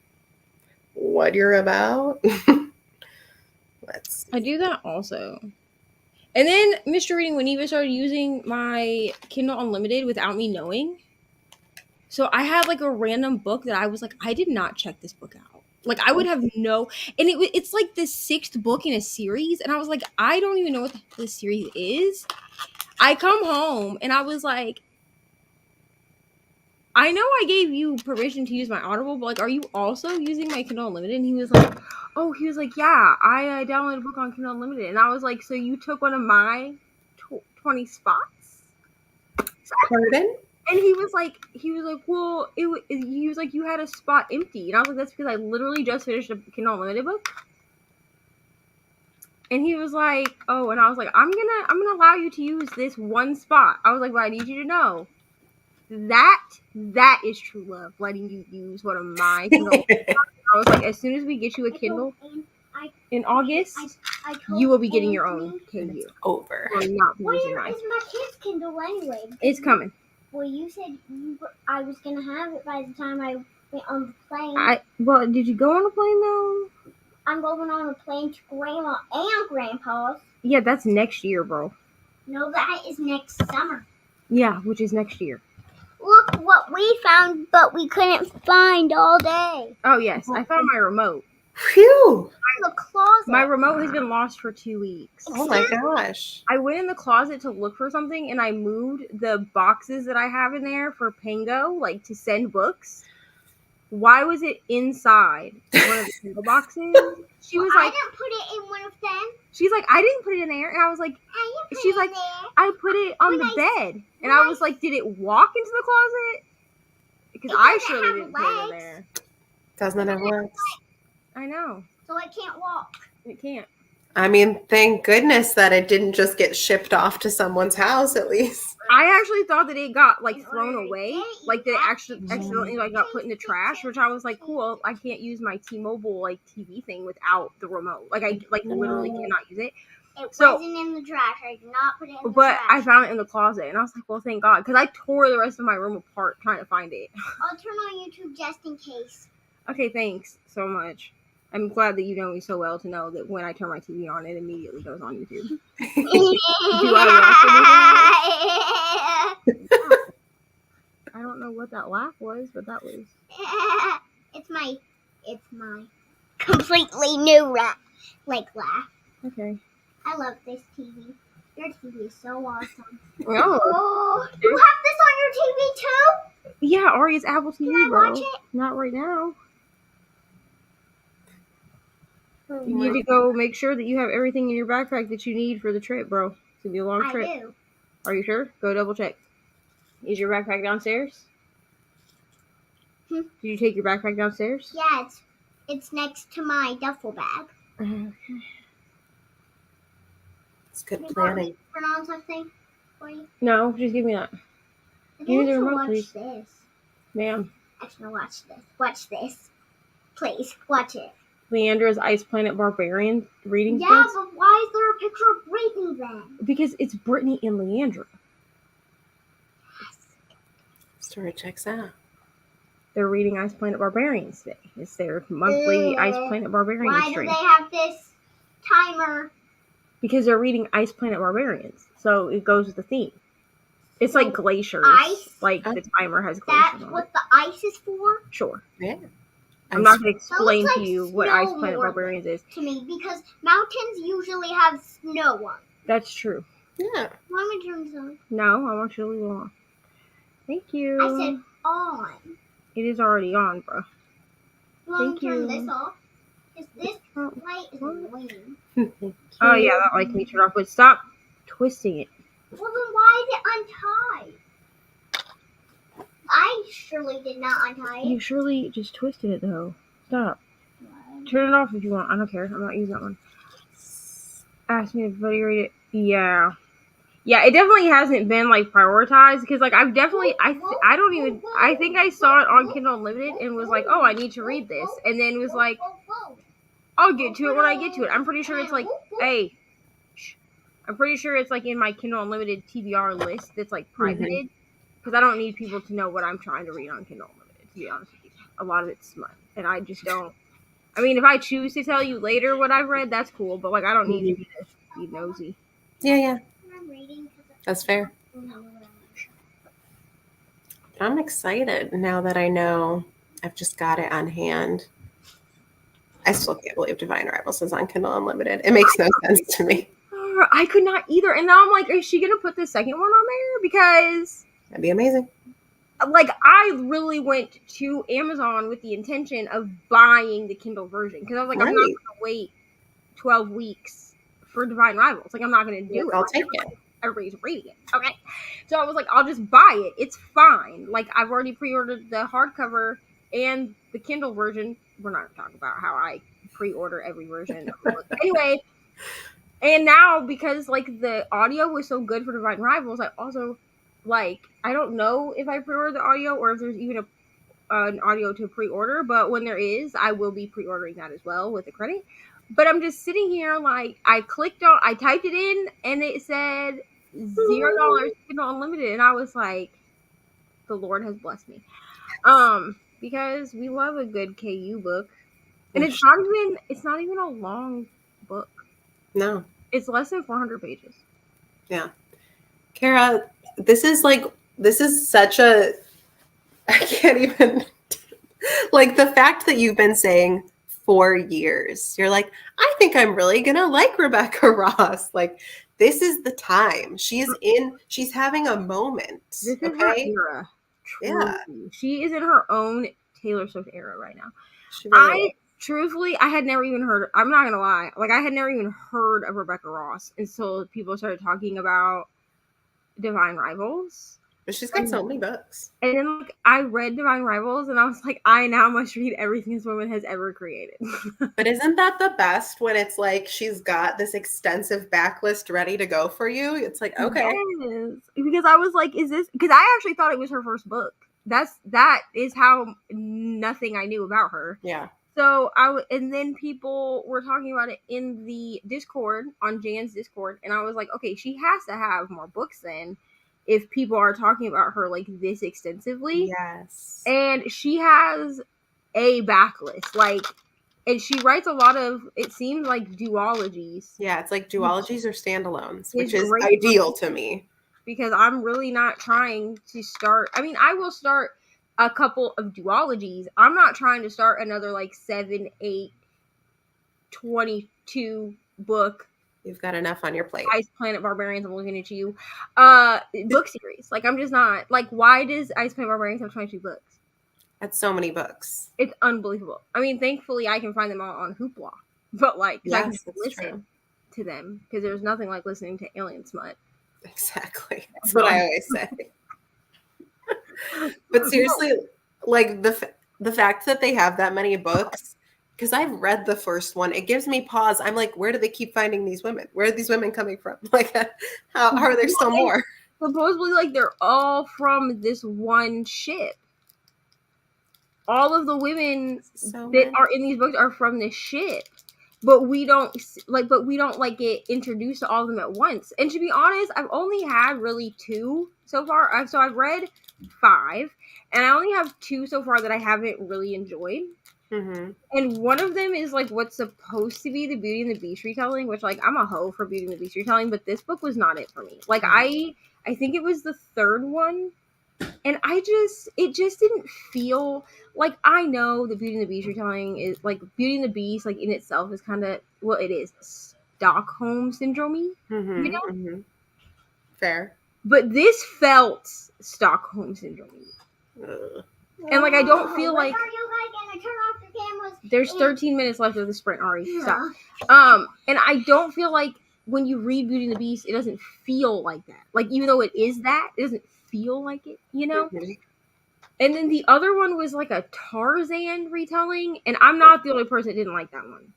what you're about. I do that also. And then Mr. Reading, when Eva started using my Kindle Unlimited without me knowing. So I had like a random book that I was like, I did not check this book out. Like I would have no, and it's like the 6th book in a series. And I was like, I don't even know what the series is. I come home and I was like, I know I gave you permission to use my Audible, but like, are you also using my Kindle Unlimited? And he was like, yeah, I downloaded a book on Kindle Unlimited. And I was like, so you took one of my 20 spots? Pardon? And he was like, well, he was like, you had a spot empty. And I was like, that's because I literally just finished a Kindle Unlimited book. And he was like, oh, and I was like, I'm gonna allow you to use this one spot. I was like, but I need you to know that is true love, letting you use one of my Kindle. I was like, as soon as we get you a Kindle in August, you will be getting your own KU. Over. Where is my kid's Kindle anyway? It's coming. Well, you said I was going to have it by the time I went on the plane. Well, did you go on a plane, though? I'm going on a plane to Grandma and Grandpa's. Yeah, that's next year, bro. No, that is next summer. Yeah, which is next year. Look what we found, but we couldn't find all day. Oh, yes. I found my remote. Phew! In the closet. My remote has been lost for 2 weeks. Oh my gosh. I went in the closet to look for something, and I moved the boxes that I have in there for Pango, like to send books. Why was it inside one of the Kindle boxes? She was I like, didn't put it in one of them. she's like, I didn't put it in there. And I was like, I didn't put she's it like, in there. I put it on When the I- bed. And when I I- was like, did it walk into the closet? Because It I doesn't surely have didn't put it in legs. there. Doesn't have legs. I know. So it can't walk. It can't. I mean, thank goodness that it didn't just get shipped off to someone's house at least. I actually thought that it got like In thrown order to away, get it, like that you it have actually to accidentally like got put in the trash, which I was like, cool. I can't use my T-Mobile like TV thing without the remote. Like I like literally cannot use it. It So- wasn't in the trash. I did not put it in the But trash. I found it in the closet, and I was like, well, thank God, because I tore the rest of my room apart trying to find it. I'll turn on YouTube just in case. Okay, thanks so much. I'm glad that you know me so well to know that when I turn my TV on, it immediately goes on YouTube. Do I I don't know what that laugh was, but that was. It's my completely new laugh. Okay. I love this TV. Your TV is so awesome. Oh. Oh, you have this on your TV too? Yeah, Ari's Apple TV, Can I bro. watch it? Not right now. Oh You my- need to go make sure that you have everything in your backpack that you need for the trip, bro. It's gonna be a long I trip. do. Are you sure? Go double check. Is your backpack downstairs? Hmm? Did you take your backpack downstairs? Yeah, it's next to my duffel bag. It's good You want planning. me to turn on something for you? No, just give me that. I Give me think the I should remote, watch please. this. Ma'am. Actually, watch this. Watch this. Please, watch it. Leandra's Ice Planet Barbarian reading Yeah, space? but why is there a picture of Brittany then? Because it's Brittany and Leandra. Story checks out. They're reading Ice Planet Barbarians today. It's their monthly Ice Planet Barbarian Why do stream. they have this timer? Because they're reading Ice Planet Barbarians. So it goes with the theme. It's like glaciers. Ice? Like the timer has glaciers That's on it. what the ice is for Sure. Yeah. I'm not going to So explain it's to like you what Ice snow Planet more Barbarians is. to me because mountains usually have snow on. That's true. Yeah. Let me turn this on. No, I want you to leave it on. Thank you. I said on. It is already on, bro. Well, Thank turn you. this off. Because this Oh, light is what? annoying. oh yeah, that light can be turned off, but stop twisting it. Well, then why is it untied? I surely did not untie You it. surely just twisted it though. Stop. Turn it off if you want. I don't care. I'm not using that one. Ask me to buddy rate it. Yeah. Yeah, it definitely hasn't been like prioritized because like I've definitely I think I saw it on Kindle Unlimited and was like, oh, I need to read this, and then was like, I'll get to it when I get to it. I'm pretty sure it's like, hey, I'm pretty sure it's like in my Kindle Unlimited TBR list that's like privated because I don't need people to know what I'm trying to read on Kindle Unlimited. To be honest with you, a lot of it's smut, and I just don't. I mean, if I choose to tell you later what I've read, that's cool, but like I don't need you to be nosy. Yeah. I'm reading 'cause That's fair. I don't know what I'm I'm excited now that I know I've just got it on hand. I still can't believe Divine Rivals is on Kindle Unlimited. It makes no sense to me. I could not either, and now I'm like, is she gonna put the second one on there? Because That'd be amazing. like I really went to Amazon with the intention of buying the Kindle version because I was like, I'm not Right. gonna wait 12 weeks for Divine Rivals. Like I'm not gonna do it. I'll take it. Everybody's reading it. Okay. So I was like, I'll just buy it. It's fine. Like I've already pre-ordered the hardcover and the Kindle version. We're not gonna talk about how I pre-order every version. Anyway, and now because like the audio was so good for Divine Rivals, I also like I don't know if I pre-order the audio or if there's even an audio to pre-order, but when there is, I will be pre-ordering that as well with the credit. But I'm just sitting here like I typed it in and it said $0 Kindle Unlimited, and I was like, the Lord has blessed me. Because we love a good KU book. And it's not even a long book. No. It's less than 400 pages. Yeah. Kara, this is such a, I can't even, like the fact that you've been saying for years, you're like, I think I'm really going to like Rebecca Ross. Like, this is the time. She's having a moment. This is her era. Yeah. Truly. She is in her own Taylor Swift era right now. She really Truthfully, I had never even heard. I'm not gonna lie. Like, I had never even heard of Rebecca Ross until people started talking about Divine Rivals. But she's got so many books. And then, like, I read Divine Rivals, and I was like, I now must read everything this woman has ever created. But isn't that the best when it's like she's got this extensive backlist ready to go for you? It's like, okay. Yes. Because I was like, is this... Because I actually thought it was her first book. That is how nothing I knew about her. Yeah. So and then people were talking about it in the Discord, on Jan's Discord, and I was like, okay, she has to have more books then, if people are talking about her like this extensively. Yes. And she has a backlist, like, and she writes a lot of, it seems like, duologies. Yeah, it's like duologies or standalones, which It's is great ideal to me. Because I'm really not trying to start. I mean, I will start a couple of duologies. I'm not trying to start another like 7, 8, 22 book. You've got enough on your plate. Ice Planet Barbarians, I'm looking at you. Book series. Like, I'm just not. Like, why does Ice Planet Barbarians have 22 books? That's so many books. It's unbelievable. I mean, thankfully, I can find them all on Hoopla. But, like, yes, I can just listen to them. Because there's nothing like listening to alien smut. Exactly. That's what I always say. But seriously, like, the fact that they have that many books, because I've read the first one, it gives me pause. I'm like, where do they keep finding these women? Where are these women coming from? Like, how are there still more? Supposedly, like, they're all from this one ship. All of the women that are in these books are from this ship. But we don't get introduced to all of them at once. And to be honest, I've only had really 2 so far. So I've read 5, and I only have 2 so far that I haven't really enjoyed. Mm-hmm. And one of them is like what's supposed to be the Beauty and the Beast retelling, which, like, I'm a hoe for Beauty and the Beast retelling, but this book was not it for me. Like, I think it was the 3rd one, and it just didn't feel like, I know the Beauty and the Beast retelling is like, Beauty and the Beast, like, in itself is kind of, well, it is Stockholm syndrome, mm-hmm, you know? Mm-hmm. Fair. But this felt Stockholm syndrome. And, like, I don't feel like... Are you guys gonna turn off the cameras? There's 13 minutes left of the sprint, Ari. Stop. And I don't feel like when you read Beauty and the Beast, it doesn't feel like that. Like, even though it is that, it doesn't feel like it, you know? Mm-hmm. And then the other one was like a Tarzan retelling, and I'm not the only person that didn't like that one.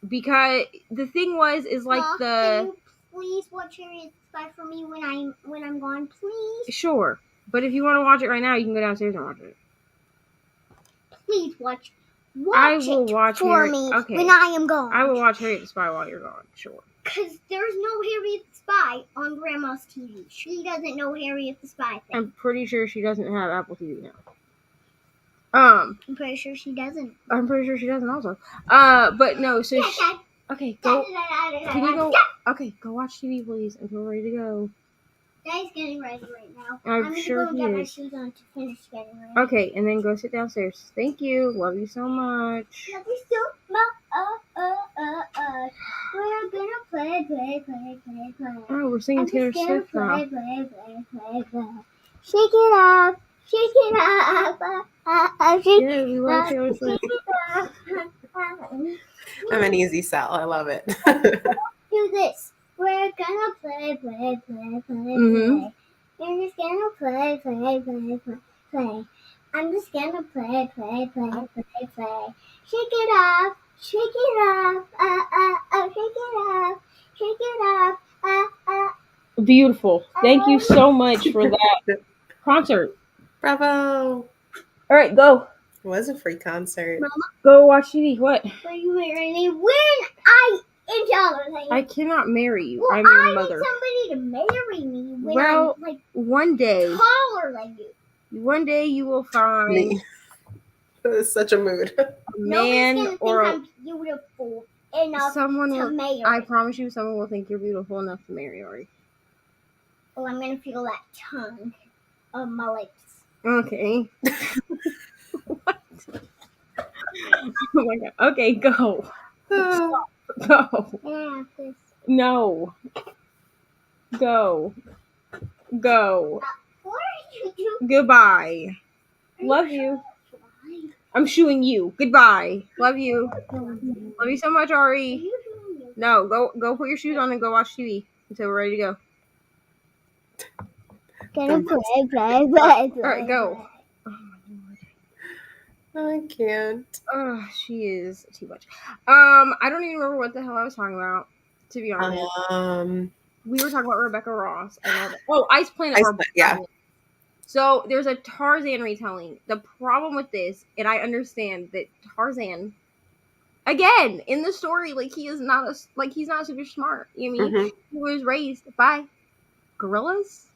Because the thing is like, Mom, the... Can you please watch Harriet the Spy for me when I'm gone, please? Sure. But if you want to watch it right now, you can go downstairs and watch it. Please watch I will watch for Harriet, me okay. when I am gone. I will watch Harriet the Spy while you're gone, sure. Because there's no Harriet the Spy on Grandma's TV. She doesn't know Harriet the Spy thing. I'm pretty sure she doesn't have Apple TV now. I'm pretty sure she doesn't. I'm pretty sure she doesn't also. But no, so okay, go. Can you go? Okay, go watch TV, please, until we're ready to go. Daddy's getting ready right now. I'm sure gonna he go get my is. shoes on to finish getting ready. Okay, and then go sit downstairs. Thank you. Love you so much. Love you so much. We're gonna play. Oh, we're singing Taylor Swift now. Play. Shake it up. Shake it up. Shake Yeah, we love Taylor Swift. it up. I'm an easy sell. I love it. Do this. We're gonna play. Mhm. You're just gonna play. I'm just gonna play. Shake it up. Shake it up. Shake it up. Beautiful. Thank you so much for that concert. Bravo. All right, go. It was a free concert. Mama, Go watch TV. What? will you marry me when I am taller? I cannot marry you. Well, I'm your I mother. need somebody to marry me when Well, I'm like one day taller than you. One day you will find Me. It was such a mood. a man Nobody's or gonna think I'm beautiful enough someone to will. marry. I promise you, someone will think you're beautiful enough to marry Ari. Well, I'm gonna feel that tongue on my lips. Okay. What? Oh my god. Okay, go. Go. Yeah, this. No. Go. Go. What are you doing? Goodbye. Love you. Why? I'm shooing you. Goodbye. Love you. Love you so much, Ari. No, go put your shoes on and go watch TV until we're ready to go. Gonna play. All right, go. I can't. She is too much. I don't even remember what the hell I was talking about, to be honest. We were talking about Rebecca Ross. Ice Planet. Yeah. So there's a Tarzan retelling. The problem with this, and I understand that Tarzan, again, in the story, like he's not super smart. You know what I mean? He was raised by gorillas,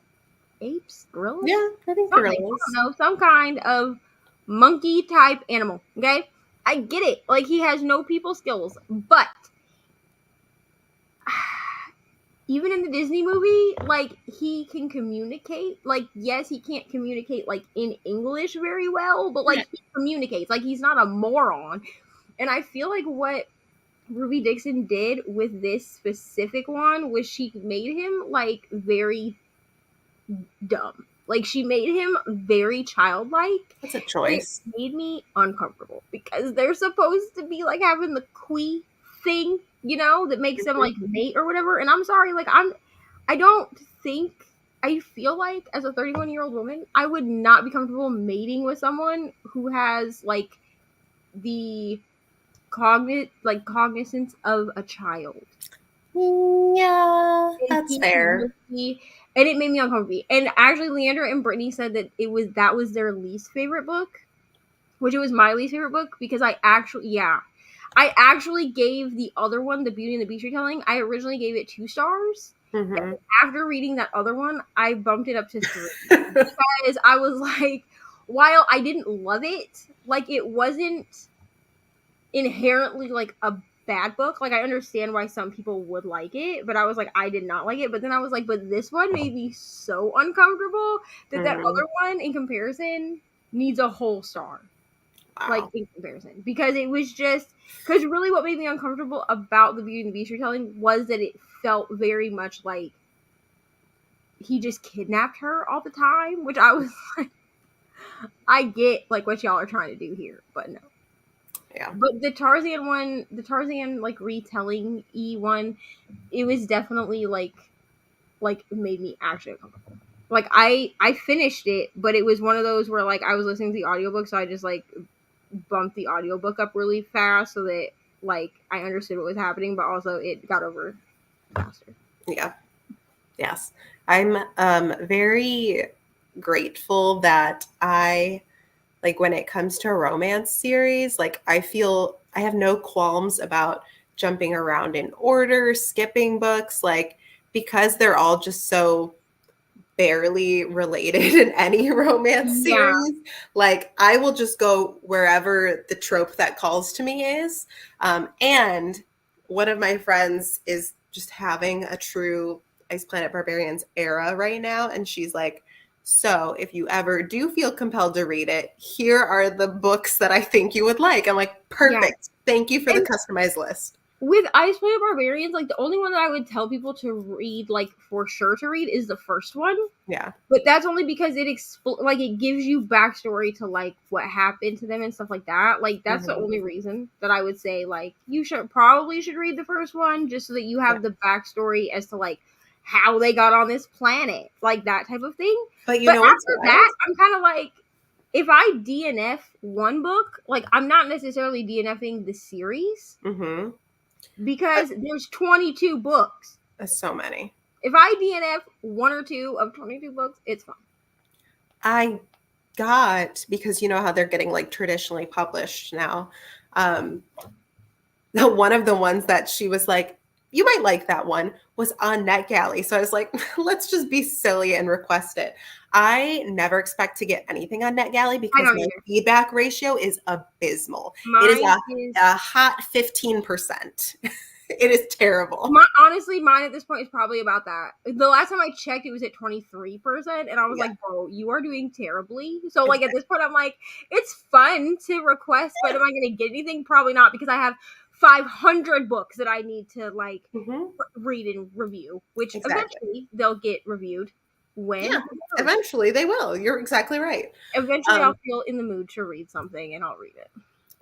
apes, gorillas. Yeah, I think gorillas. I don't know, some kind of monkey type animal. Okay, I get it. Like he has no people skills, but even in the Disney movie, like he can communicate. Like yes, he can't communicate like in English very well, but like he communicates. Like he's not a moron. And I feel like what Ruby Dixon did with this specific one was she made him like very dumb. Like she made him very childlike. That's a choice. It made me uncomfortable because they're supposed to be like having the quee thing, you know, that makes them like mate or whatever. And I'm sorry, like I feel like as a 31-year-old woman, I would not be comfortable mating with someone who has like the cognizance of a child. Yeah, that's fair. And it made me uncomfortable. And actually, Leandra and Brittany said that that was their least favorite book, which it was my least favorite book because I actually gave the other one, The Beauty and the Beast retelling, I originally gave it 2 stars. And after reading that other one, I bumped it up to 3 because I was like, while I didn't love it, like it wasn't inherently like a bad book. Like I understand why some people would like it, but I was like, I did not like it. But then I was like, but this one made me so uncomfortable that that other one in comparison needs a whole star. Wow. Like in comparison, because it was just because really what made me uncomfortable about the Beauty and the Beast retelling was that it felt very much like he just kidnapped her all the time, which I was like, I get like what y'all are trying to do here, but no. Yeah. But the Tarzan like retelling one, it was definitely like made me actually uncomfortable. Like I finished it, but it was one of those where like I was listening to the audiobook, so I just like bumped the audiobook up really fast so that like I understood what was happening, but also it got over faster. Yeah. Yes. I'm very grateful that like when it comes to a romance series, like I feel I have no qualms about jumping around in order, skipping books, like because they're all just so barely related in any romance series. Like I will just go wherever the trope that calls to me is. And one of my friends is just having a true Ice Planet Barbarians era right now. And she's like, so if you ever do feel compelled to read it, here are the books that I think you would like. I'm like, perfect. Yeah. Thank you for the customized list. With Ice Planet Barbarians, like the only one that I would tell people to read, like for sure to read, is the first one. Yeah. But that's only because it it gives you backstory to like what happened to them and stuff like that. Like that's the only reason that I would say like you should read the first one just so that you have the backstory as to like how they got on this planet, like that type of thing. But you know after that, I'm kind of like, if I DNF one book, like I'm not necessarily DNFing the series. Mm-hmm. Because there's 22 books. That's so many. If I DNF 1 or 2 of 22 books, it's fine. I got, because you know how they're getting like traditionally published now, one of the ones that she was like, you might like that one, was on NetGalley. So I was like, let's just be silly and request it. I never expect to get anything on NetGalley because my feedback ratio is abysmal. It is a hot 15%. It is terrible. Honestly, mine at this point is probably about that. The last time I checked, it was at 23%. And I was like, bro, you are doing terribly. So like at this point, I'm like, it's fun to request, but am I going to get anything? Probably not, because I have 500 books that I need to like read and review, which eventually they'll get reviewed. When? Yeah, eventually they will. You're exactly right. Eventually I'll feel in the mood to read something and I'll read it.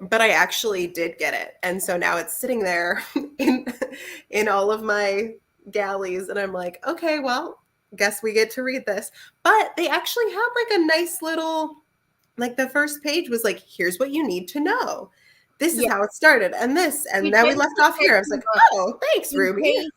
But I actually did get it. And so now it's sitting there in all of my galleys and I'm like, okay, well, guess we get to read this. But they actually had like a nice little, like the first page was like, here's what you need to know. This is how it started and this. And now we left off here. I was like, oh, thanks, Ruby.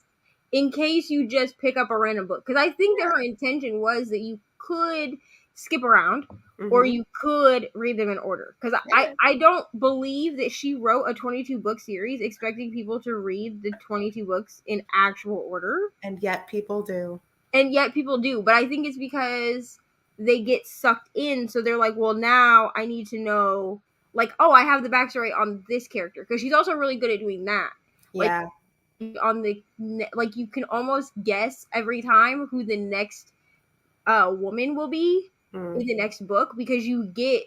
In case you just pick up a random book. Because I think that her intention was that you could skip around or you could read them in order. Because I don't believe that she wrote a 22 book series expecting people to read the 22 books in actual order. And yet people do. But I think it's because they get sucked in. So they're like, well, now I need to know, like, oh, I have the backstory on this character. Because she's also really good at doing that. Yeah. On the, like, you can almost guess every time who the next woman will be in the next book, because you get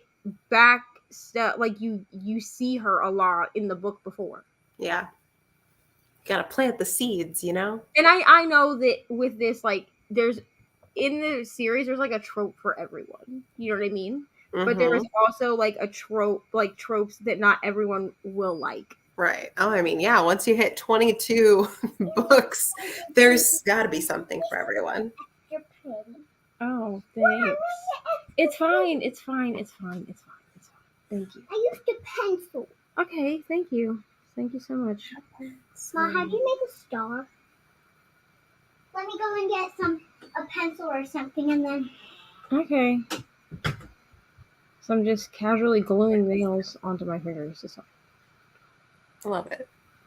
back stuff, like you see her a lot in the book before. Yeah. Gotta plant the seeds, you know? And I know that with this, like, there's, in the series, there's like a trope for everyone. You know what I mean? But there is also like a trope, like tropes that not everyone will like. Right. Oh, I mean, yeah, once you hit 22 books, there's got to be something for everyone. Oh, thanks. It's fine. It's fine. It's fine. It's fine. It's fine. Thank you. I used a pencil. Okay, thank you. Thank you so much. Ma, how'd you make a star? Let me go and get a pencil or something and then... Okay. So I'm just casually gluing nails onto my fingers. I love it.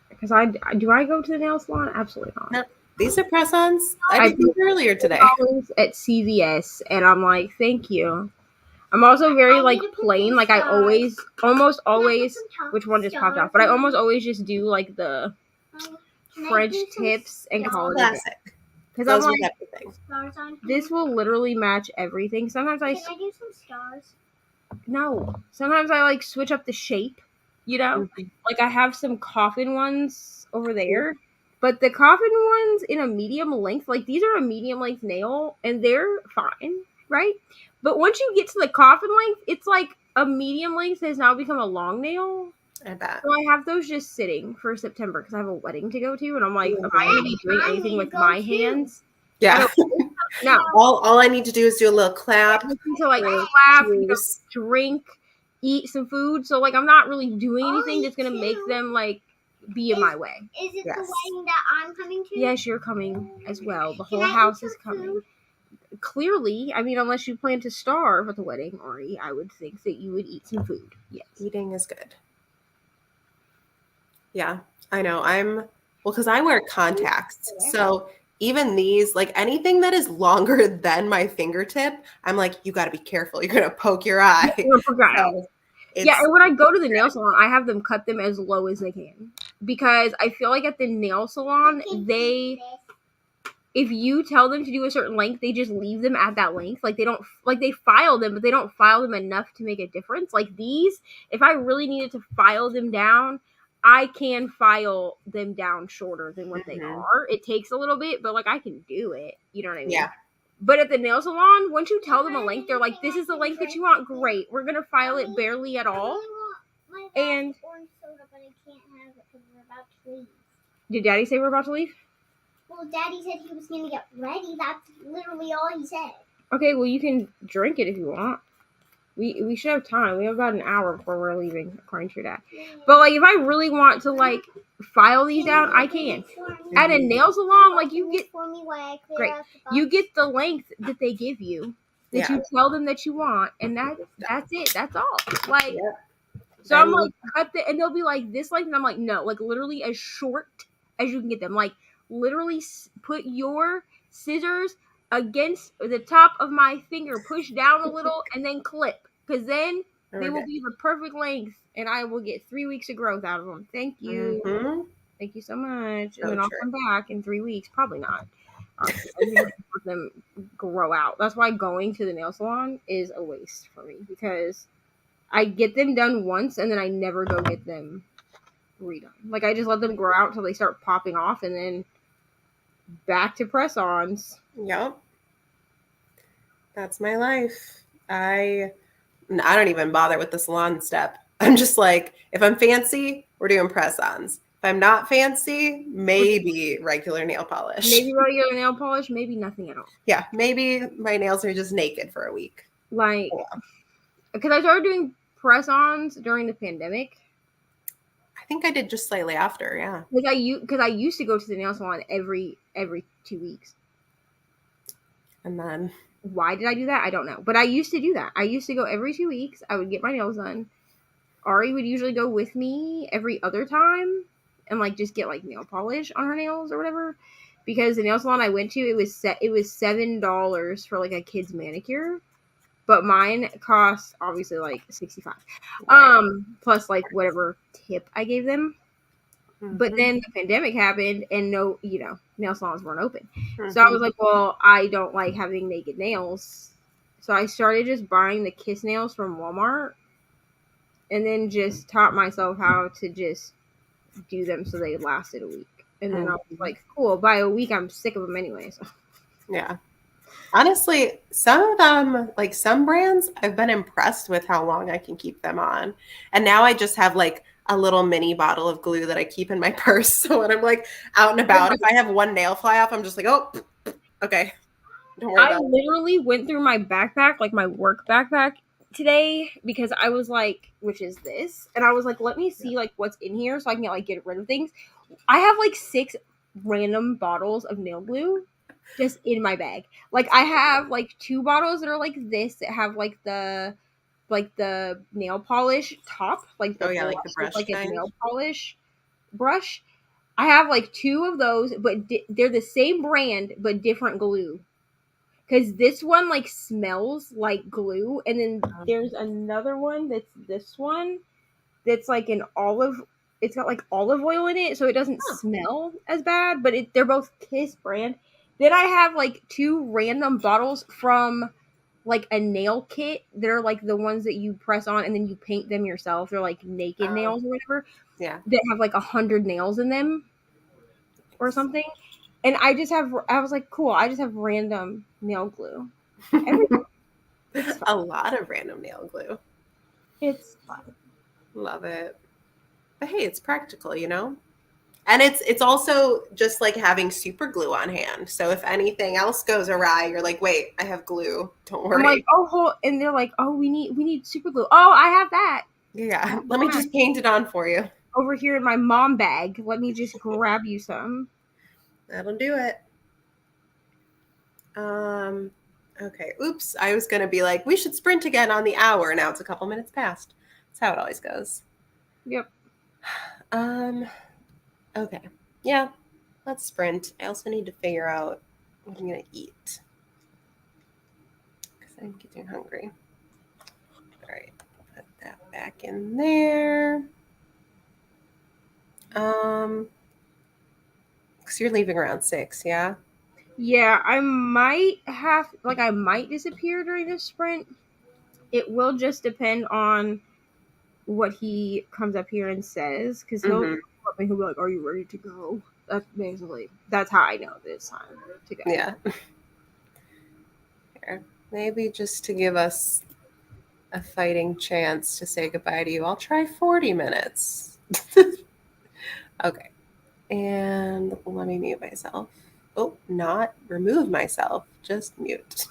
Because do I go to the nail salon? Absolutely not. No, these are press-ons. I did these earlier today. At CVS, and I'm like, thank you. I'm also very like plain. Like I almost always, which one just popped off? But I almost always just do like the French tips and call it classic. Because I'm like, this will literally match everything. Sometimes Can I do some stars? No. Sometimes I like switch up the shape. You know, like I have some coffin ones over there, but the coffin ones in a medium length, like these are a medium length nail and they're fine, right? But once you get to the coffin length, it's like a medium length has now become a long nail. I bet. So I have those just sitting for September because I have a wedding to go to, and I'm like, am I going to be doing anything with my hands? Yeah. No. All I need to do is do a little clap. To like clap, drink, eat some food. So like I'm not really doing anything that's gonna make them like be in my way. Is it the wedding that I'm coming to? Yes, you're coming as well. The whole house is coming. Clearly, I mean, unless you plan to starve at the wedding, Ori, I would think that you would eat some food. Yes. Eating is good. Yeah, I know. Because I wear contacts. So even these, like anything that is longer than my fingertip, I'm like, you got to be careful. You're going to poke your eye. Yeah, and when I go to the nail salon, I have them cut them as low as they can. Because I feel like at the nail salon, if you tell them to do a certain length, they just leave them at that length. Like, they don't, like, they file them, but they don't file them enough to make a difference. Like, these, if I really needed to file them down, I can file them down shorter than what they are. It takes a little bit, but, like, I can do it. You know what I mean? Yeah. But at the nail salon, once you tell them a length, they're like, this is the length that you want. Great. We're going to file it barely at all. And did Daddy say we're about to leave? Well, Daddy said he was going to get ready. That's literally all he said. Okay, well, you can drink it if you want. We should have time. We have about an hour before we're leaving, according to your dad. But, like, if I really want to, like, file these down, I can. At a nail salon, like, you get... Great. You get the length that they give you, that you tell them that you want, and that's it. That's all. Like, so I'm like, cut the... And they'll be like, this length, and I'm like, no. Like, literally as short as you can get them. Like, literally put your scissors against the top of my finger, push down a little, and then clip. Because then they will be the perfect length, and I will get 3 weeks of growth out of them. Thank you. Thank you so much. And then I'll come back in 3 weeks. Probably not. I let them grow out. That's why going to the nail salon is a waste for me, because I get them done once, and then I never go get them redone. Like, I just let them grow out until they start popping off, and then back to press-ons. Yep. That's my life. I don't even bother with the salon step. I'm just like, if I'm fancy, we're doing press-ons. If I'm not fancy, maybe regular nail polish. Maybe regular nail polish, maybe nothing at all. Yeah, maybe my nails are just naked for a week. Like, Yeah. because I started doing press-ons during the pandemic. I think I did just slightly after, yeah. Because I used to go to the nail salon every 2 weeks. And then Why did I do that? I don't know. But I used to do that. I used to go every 2 weeks. I would get my nails done. Ari would usually go with me every other time and like just get like nail polish on her nails or whatever. Because the nail salon I went to, it was $7 for like a kid's manicure. But mine cost obviously like $65. right. Plus like whatever tip I gave them. But Mhm. then the pandemic happened and no, nail salons weren't open. So I was Mhm. like, well, I don't like having naked nails. So I started just buying the kiss nails from Walmart and then just taught myself how to just do them so they lasted a week. And then I was Mhm. like, cool, by a week I'm sick of them anyway. So. Yeah. Honestly, some of them, like some brands, I've been impressed with how long I can keep them on. And now I just have like a little mini bottle of glue that I keep in my purse. So when I'm like out and about, if I have one nail fly off, I'm just like, oh, okay, don't worry I about it. literally went through my backpack, like my work backpack today, because I was like, which is this? And I was like, let me see like what's in here so I can like get rid of things. I have like 6 random bottles of nail glue just in my bag. Like I have like 2 bottles that are like this that have like the nail polish top, like the Oh yeah, brush like the with brush like a kind. nail polish brush. I have like 2 of those, but they're the same brand but different glue. Because this one like smells like glue, and then there's another one that's this one that's like an olive. It's got like olive oil in it, so it doesn't Huh. smell as bad. But they're both Kiss brand. Then I have like 2 random bottles from like a nail kit. They're like the ones that you press on and then you paint them yourself. They're like naked Oh, nails or whatever. yeah. That have like 100 nails in them or something. And I was like, cool. I just have random nail glue. It's fun. A lot of random nail glue. It's fun. Love it. But hey, it's practical, you know? And it's also just like having super glue on hand. So if anything else goes awry, you're like, wait, I have glue. Don't I'm like, worry. and they're like, oh, we need super glue. Oh, I have that. I Yeah, have let me that just paint it on for you. over here in my mom bag. Let me just grab you some. That'll do it. Um, okay. Oops. I was gonna be like, we should sprint again on the hour. Now it's a couple minutes past. That's how it always goes. Yep. Um, okay. Yeah, let's sprint. I also need to figure out what I'm gonna eat because I'm getting hungry. All right, put that back in there. Um, because you're leaving around 6, yeah? Yeah, I might disappear during this sprint. It will just depend on what he comes up here and says, because Mm-hmm. he'll be like, "Are you ready to go?" That's how I know that it's time to go. Yeah. Here. Maybe just to give us a fighting chance to say goodbye to you, I'll try 40 minutes. Okay. And let me mute myself. Oh, not remove myself, just mute.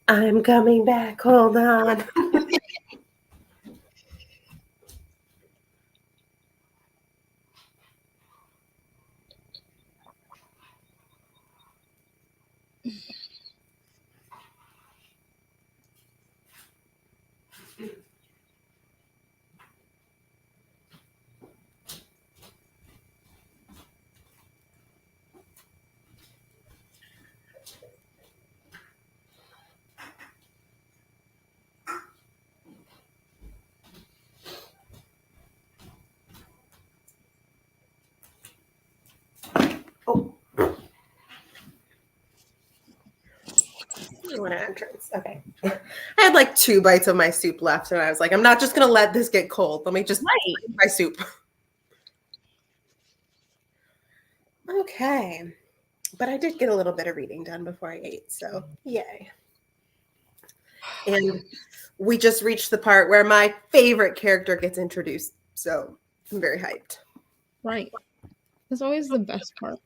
I'm coming back. Hold on. Oh. What an entrance. Okay. I had like 2 bites of my soup left, and I was like, I'm not just going to let this get cold. Let me just Right. drink my soup. Okay. But I did get a little bit of reading done before I ate, so yay. And we just reached the part where my favorite character gets introduced, so I'm very hyped. Right. That's always the best part.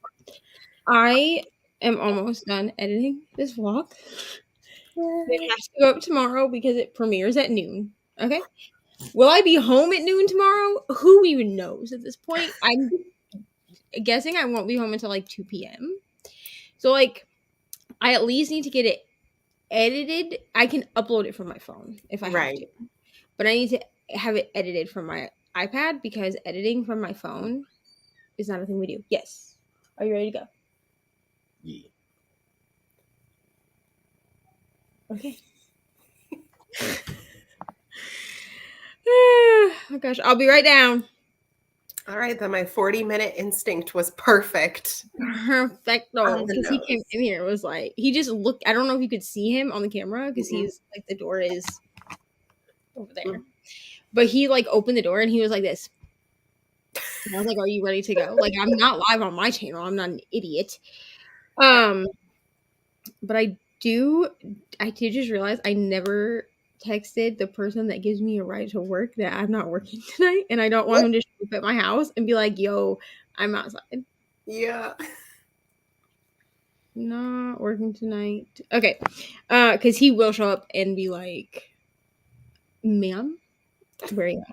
I am almost done editing this vlog. It has to go up tomorrow because it premieres at noon. Okay. Will I be home at noon tomorrow? Who even knows at this point? I'm guessing I won't be home until like 2 p.m. So, like, I at least need to get it edited. I can upload it from my phone if I have to. But I need to have it edited from my iPad because editing from my phone is not a thing we do. Yes. Are you ready to go? Yeah. Okay. Oh gosh, I'll be right down. All right, then my 40-minute instinct was perfect. Perfecto. On the Because he nose. came in here, was like, he just looked. I don't know if you could see him on the camera because Mhm. he's like, the door is over there. But he like opened the door and he was like this. And I was like, "Are you ready to go?" Like, I'm not live on my channel. I'm not an idiot. But I did just realize I never texted the person that gives me a ride to work that I'm not working tonight, and I don't want him to show up at my house and be like, "Yo, I'm outside." Yeah. Not working tonight. Okay. Because he will show up and be like, "Ma'am, where are you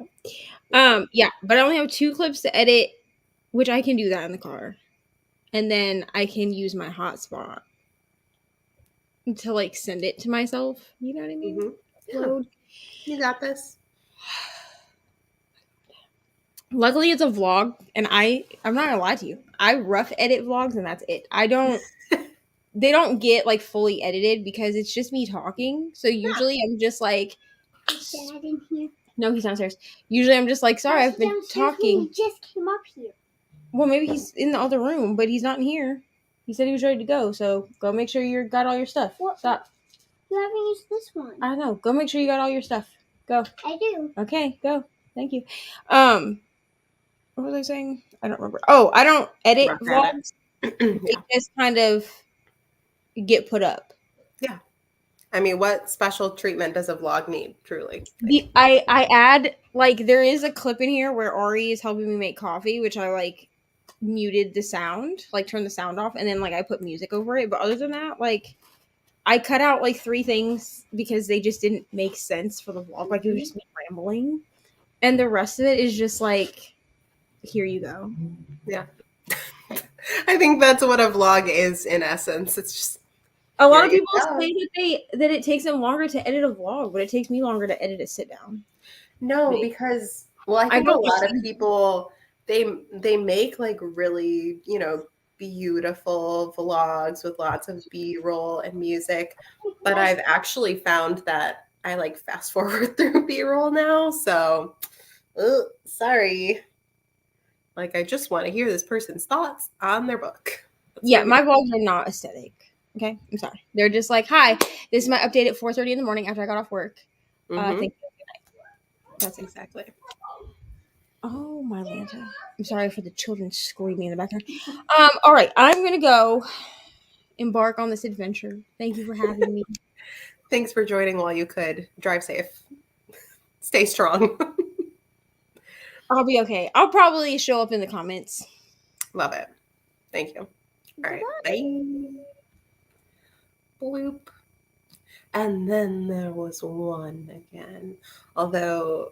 at?" Yeah, but I only have 2 clips to edit, which I can do that in the car. And then I can use my hotspot to like send it to myself. You know what I mean? Yeah. Load. You got this. Luckily it's a vlog, and I'm not gonna lie to you. I rough edit vlogs and that's it. They don't get like fully edited because it's just me talking. So usually I'm just like, Is Dad in here? no, he's downstairs. Usually I'm just like, sorry, I've been talking. He just came up here. Well, maybe he's in the other room, but he's not in here. He said he was ready to go, so go make sure you got all your stuff. What? Stop. You haven't used this one. I know. Go make sure you got all your stuff. Go. I do. Okay, go. Thank you. What was I saying? I don't remember. Oh, I don't edit Rough vlogs. edit. They Yeah. just kind of get put up. Yeah. I mean, what special treatment does a vlog need, truly? I add, like, there is a clip in here where Ari is helping me make coffee, which I like muted the sound, like turned the sound off, and then like I put music over it. But other than that, like, I cut out like 3 things because they just didn't make sense for the vlog. Like, it was just me rambling, and the rest of it is just like, here you go. Yeah. I think that's what a vlog is in essence. It's just A lot here of you people go. say that it takes them longer to edit a vlog, but it takes me longer to edit a sit down. No, because I I think a don't lot of think- people they make like really, beautiful vlogs with lots of B-roll and music, but I've actually found that I like fast forward through B-roll now, so sorry. Like, I just want to hear this person's thoughts on their book. That's Yeah, what my vlogs are not aesthetic. Okay, I'm sorry. They're just like, hi, this is my update at 4:30 in the morning after I got off work. Mhm. Thank you. Good night. That's it. Exactly. Oh, my Lanta. I'm sorry for the children screaming in the background. All right, I'm gonna go embark on this adventure. Thank you for having me. Thanks for joining while you could. Drive safe. Stay strong. I'll be okay. I'll probably show up in the comments. Love it. Thank you. All right. Bye. Bloop. And then there was one again. Although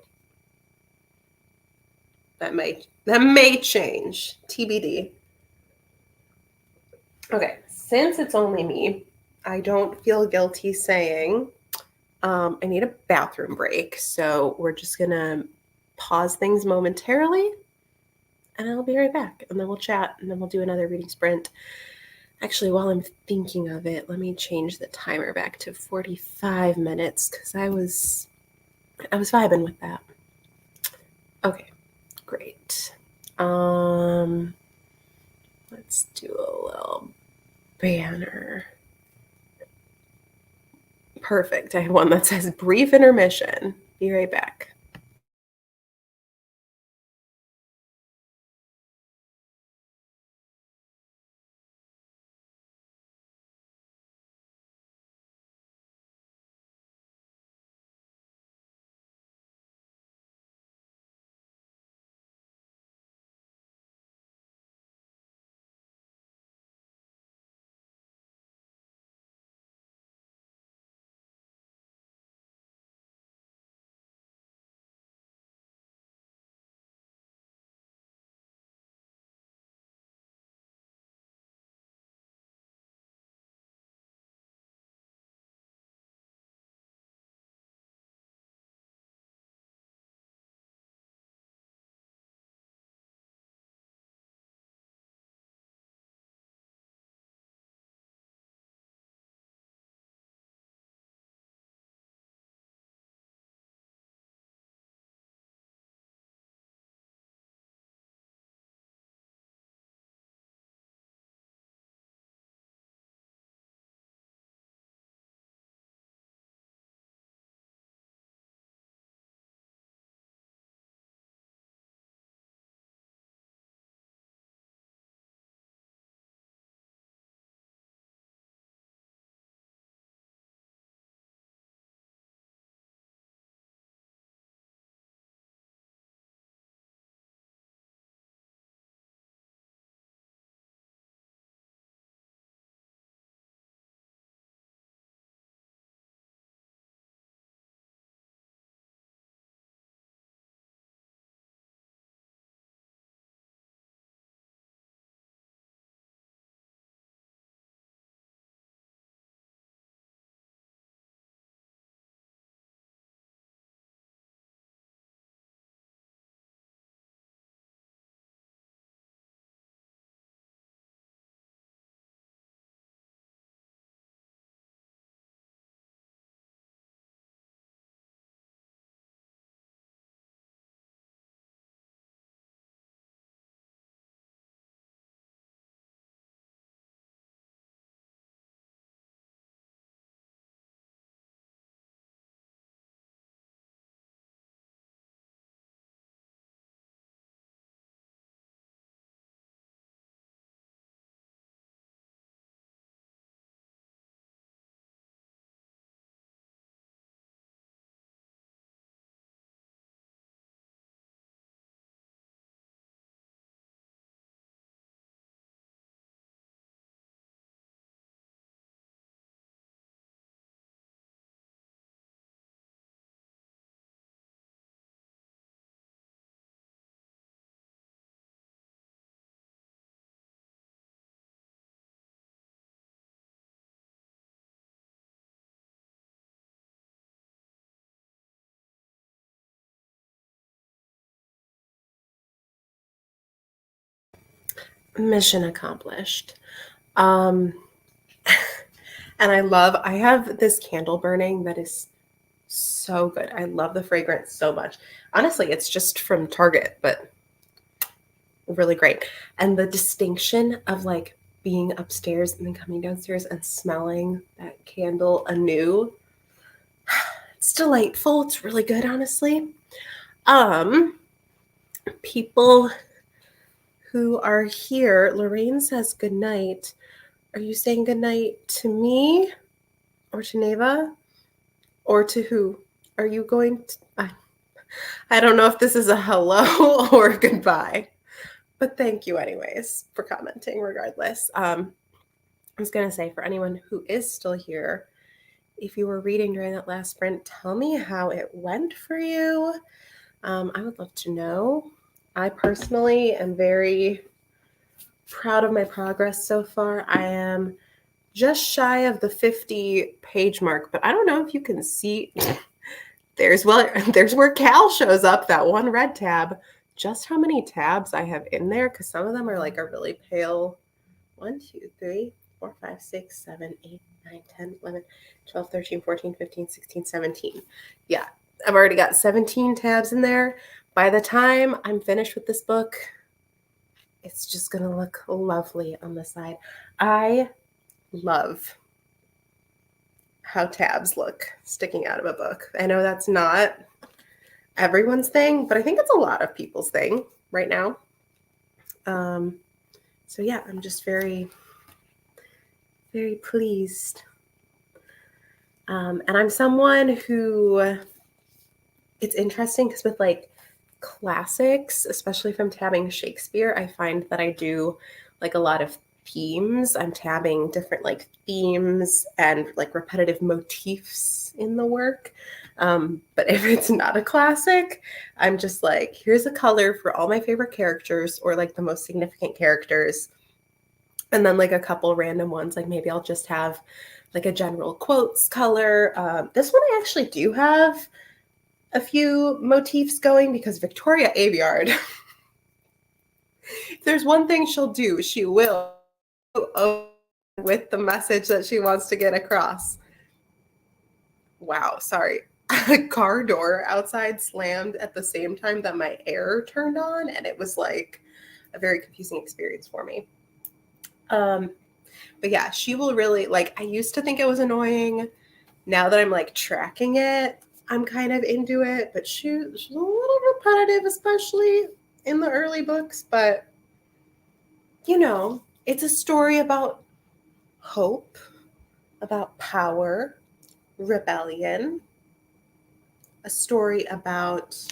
that may change. TBD. Okay, since it's only me, I don't feel guilty saying I need a bathroom break. So we're just gonna pause things momentarily and I'll be right back. And then we'll chat and then we'll do another reading sprint. Actually, while I'm thinking of it, let me change the timer back to 45 minutes because I was vibing with that. Okay, great. Let's do a little banner. Perfect. I have one that says brief intermission. Be right back. Mission accomplished. Um, and I have this candle burning that is so good. I love the fragrance so much. Honestly, it's just from Target, but really great. And the distinction of like being upstairs and then coming downstairs and smelling that candle anew, it's delightful. It's really good, honestly. People who are here, Lorraine says good night. Are you saying good night to me or to Neva or to who? Are you going to I don't know if this is a hello or a goodbye, but thank you anyways for commenting regardless. I was going to say, for anyone who is still here, if you were reading during that last sprint, tell me how it went for you. I would love to know. I personally am very proud of my progress so far. I am just shy of the 50-page mark, but I don't know if you can see. There's where Cal shows up, that one red tab. Just how many tabs I have in there, because some of them are like a really pale 1, 2, 3, 4, 5, 6, 7, 8, 9, 10, 11, 12, 13, 14, 15, 16, 17. Yeah, I've already got 17 tabs in there. By the time I'm finished with this book, it's just going to look lovely on the side. I love how tabs look sticking out of a book. I know that's not everyone's thing, but I think it's a lot of people's thing right now. So yeah, I'm just very, very pleased. And I'm someone who, it's interesting because with like classics, especially if I'm tabbing Shakespeare, I find that I do like a lot of themes. I'm tabbing different like themes and like repetitive motifs in the work. But if it's not a classic, I'm just like, here's a color for all my favorite characters or like the most significant characters. And then like a couple random ones, like maybe I'll just have like a general quotes color. This one I actually do have a few motifs going because Victoria Aveyard, if there's one thing she'll do, she will with the message that she wants to get across. Wow, sorry. A car door outside slammed at the same time that my air turned on, and it was like a very confusing experience for me. But yeah, she will really, like, I used to think it was annoying. Now that I'm like tracking it, I'm kind of into it, but she's a little repetitive, especially in the early books. But, you know, it's a story about hope, about power, rebellion, a story about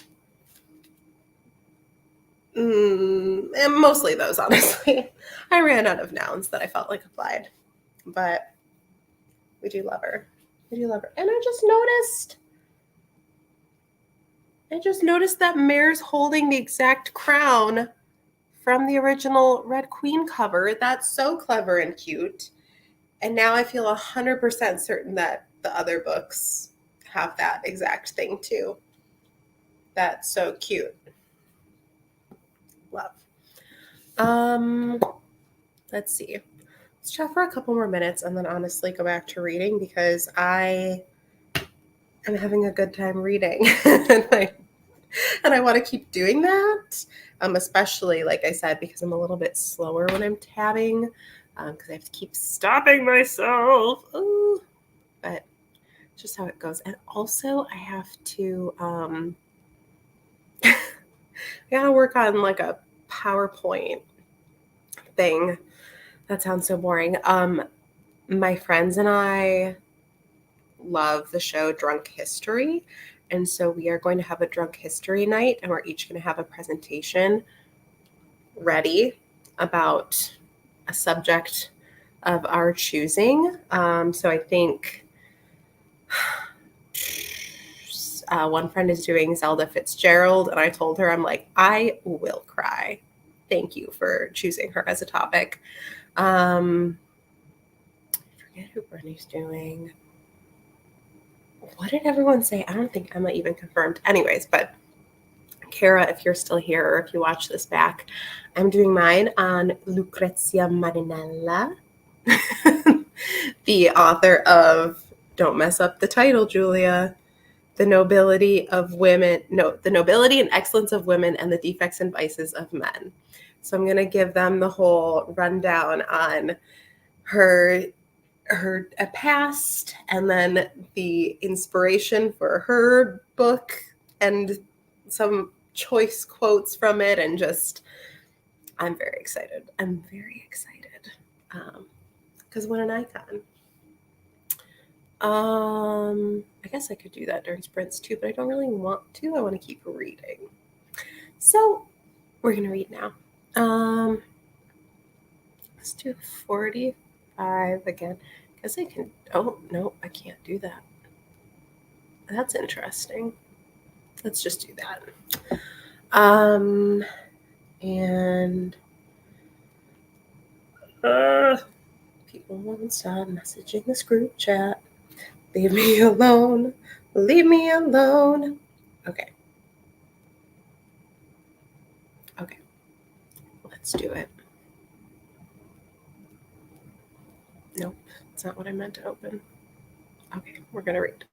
and mostly those, honestly. I ran out of nouns that I felt like applied, but we do love her. We do love her. And I just noticed that Mare's holding the exact crown from the original Red Queen cover. That's so clever and cute. And now I feel 100% certain that the other books have that exact thing too. That's so cute. Love. Let's see. Let's chat for a couple more minutes and then honestly go back to reading because I am having a good time reading. and I want to keep doing that, especially, like I said, because I'm a little bit slower when I'm tabbing because I have to keep stopping myself. Ooh. But it's just how it goes. And also I have to I gotta work on like a PowerPoint thing. That sounds so boring. My friends and I love the show Drunk History. And so we are going to have a drunk history night and we're each going to have a presentation ready about a subject of our choosing. So I think one friend is doing Zelda Fitzgerald, and I told her, I'm like, I will cry. Thank you for choosing her as a topic. I forget who Bernie's doing. What did everyone say? I don't think Emma even confirmed. Anyways, but Kara, if you're still here or if you watch this back, I'm doing mine on Lucrezia Marinella, the author of, don't mess up the title, Julia, The Nobility and Excellence of Women and the Defects and Vices of Men. So I'm going to give them the whole rundown on her past and then the inspiration for her book and some choice quotes from it, and just I'm very excited. Because what an icon. I guess I could do that during sprints too, but I don't really want to. I want to keep reading. So we're going to read now. Let's do 45 again. Guess I can. Oh, no, I can't do that. That's interesting. Let's just do that. And people won't stop messaging this group chat. Leave me alone. Leave me alone. Okay. Okay. Let's do it. Nope. That's not what I meant to open. Okay. We're going to read.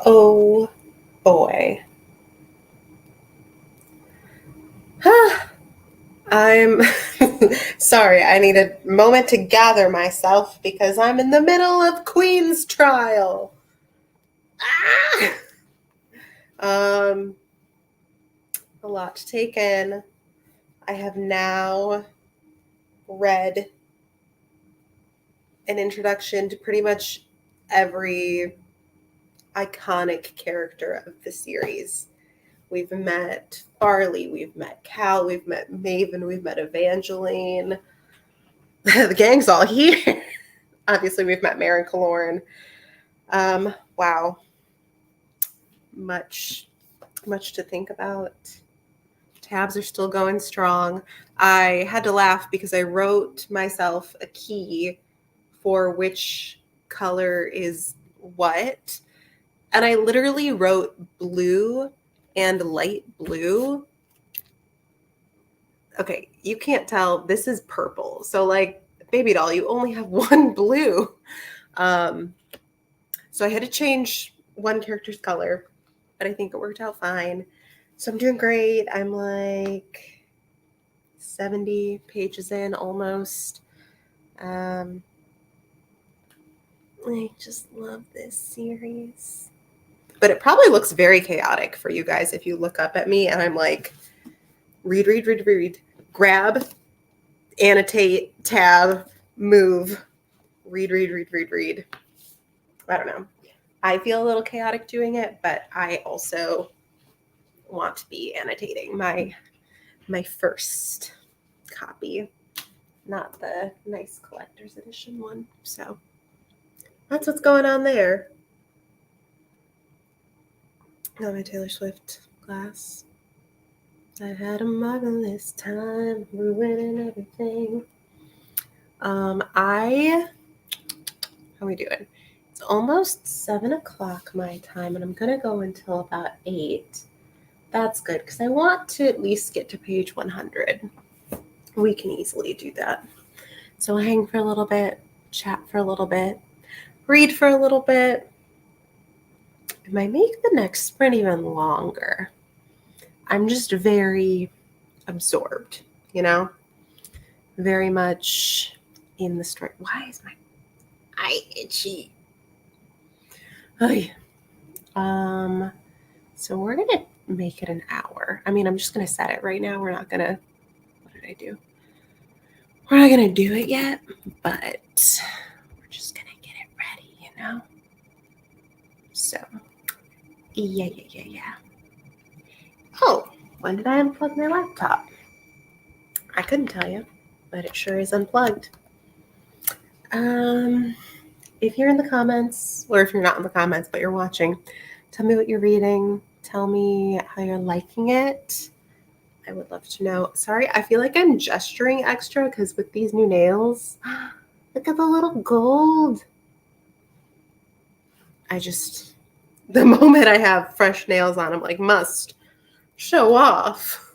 Oh boy. I'm sorry, I need a moment to gather myself because I'm in the middle of Queen's trial. Ah! A lot to take in. I have now read an introduction to pretty much every iconic character of the series. We've met Farley, we've met Cal, we've met Maven, we've met Evangeline. The gang's all here. Obviously, we've met Maren Kaloran. Wow. Much to think about. Tabs are still going strong. I had to laugh because I wrote myself a key for which color is what. And I literally wrote blue and light blue. Okay, you can't tell. This is purple. So, like, baby doll, you only have one blue. So I had to change one character's color, but I think it worked out fine. So I'm doing great. I'm like 70 pages in almost. I just love this series. But it probably looks very chaotic for you guys if you look up at me and I'm like, read, grab, annotate, tab, move, read. I don't know. I feel a little chaotic doing it, but I also want to be annotating my first copy, not the nice collector's edition one. So that's what's going on there. Got my Taylor Swift glass. I had a marvelous time ruining everything. How are we doing? It's almost 7:00 my time, and I'm gonna go until about 8. That's good because I want to at least get to page 100. We can easily do that. So I'll hang for a little bit, chat for a little bit, read for a little bit. It might make the next sprint even longer. I'm just very absorbed, very much in the story. Why is my eye itchy? So we're gonna make it an hour. I mean, I'm just gonna set it right now. We're not gonna. What did I do? We're not gonna do it yet, but we're just gonna get it ready, So, yeah. Oh, when did I unplug my laptop? I couldn't tell you, but it sure is unplugged. If you're in the comments, or if you're not in the comments, but you're watching, tell me what you're reading. Tell me how you're liking it. I would love to know. Sorry, I feel like I'm gesturing extra because with these new nails, look at the little gold. The moment I have fresh nails on, I'm like, must show off.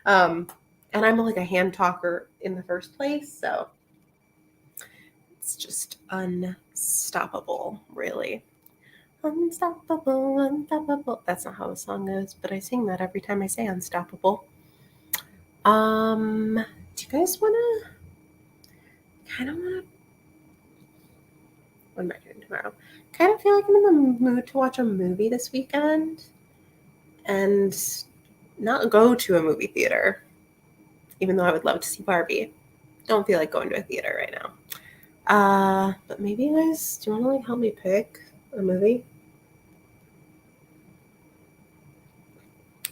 And I'm like a hand talker in the first place, so it's just unstoppable, really. Unstoppable. That's not how the song goes, but I sing that every time I say unstoppable. Do you guys what am I doing tomorrow? Kind of feel like I'm in the mood to watch a movie this weekend and not go to a movie theater, even though I would love to see Barbie. Don't feel like going to a theater right now. But maybe you guys, do you want to help me pick a movie?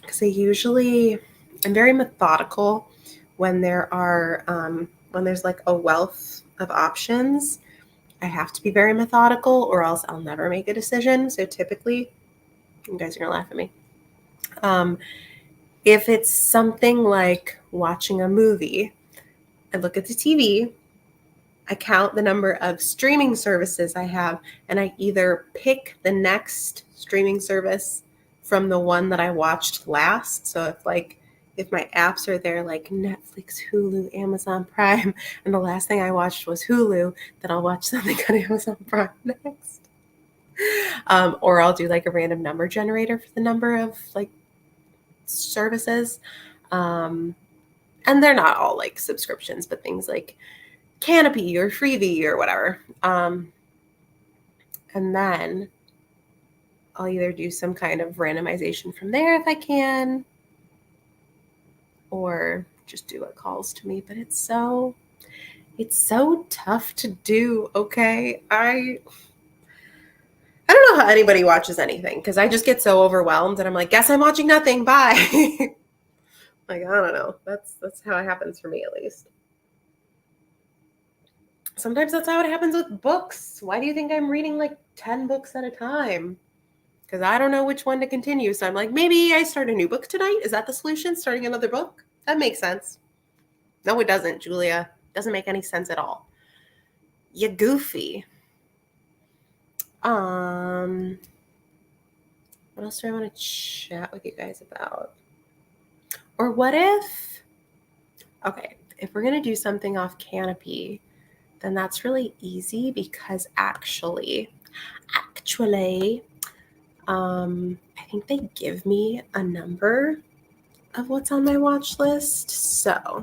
Because I'm very methodical when there's like a wealth of options. I have to be very methodical or else I'll never make a decision. So typically, you guys are gonna laugh at me. If it's something like watching a movie, I look at the TV, I count the number of streaming services I have, and I either pick the next streaming service from the one that I watched last. So if my apps are there like Netflix, Hulu, Amazon Prime, and the last thing I watched was Hulu, then I'll watch something on Amazon Prime next. Or I'll do like a random number generator for the number of like services. And they're not all like subscriptions, but things like Canopy or Freebie or whatever. And then I'll either do some kind of randomization from there if I can, or just do what calls to me. But it's so tough to do. Okay. I don't know how anybody watches anything because I just get so overwhelmed and I'm like, guess I'm watching nothing. Bye. Like, I don't know. That's how it happens for me at least. Sometimes that's how it happens with books. Why do you think I'm reading like 10 books at a time? Because I don't know which one to continue. So I'm like, maybe I start a new book tonight. Is that the solution? Starting another book? That makes sense. No, it doesn't, Julia. It doesn't make any sense at all. You goofy. What else do I want to chat with you guys about? Or what if, okay, if we're going to do something off Canopy, then that's really easy because actually, I think they give me a number of what's on my watch list. So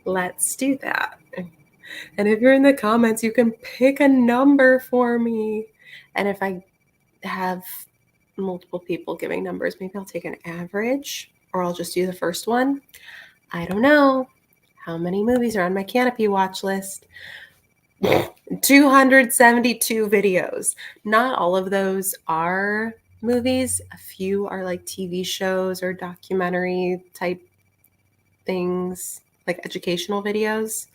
let's do that. And if you're in the comments, you can pick a number for me. And if I have multiple people giving numbers, maybe I'll take an average or I'll just do the first one. I don't know how many movies are on my Canopy watch list. 272 videos. Not all of those are movies. A few are like TV shows or documentary type things, like educational videos.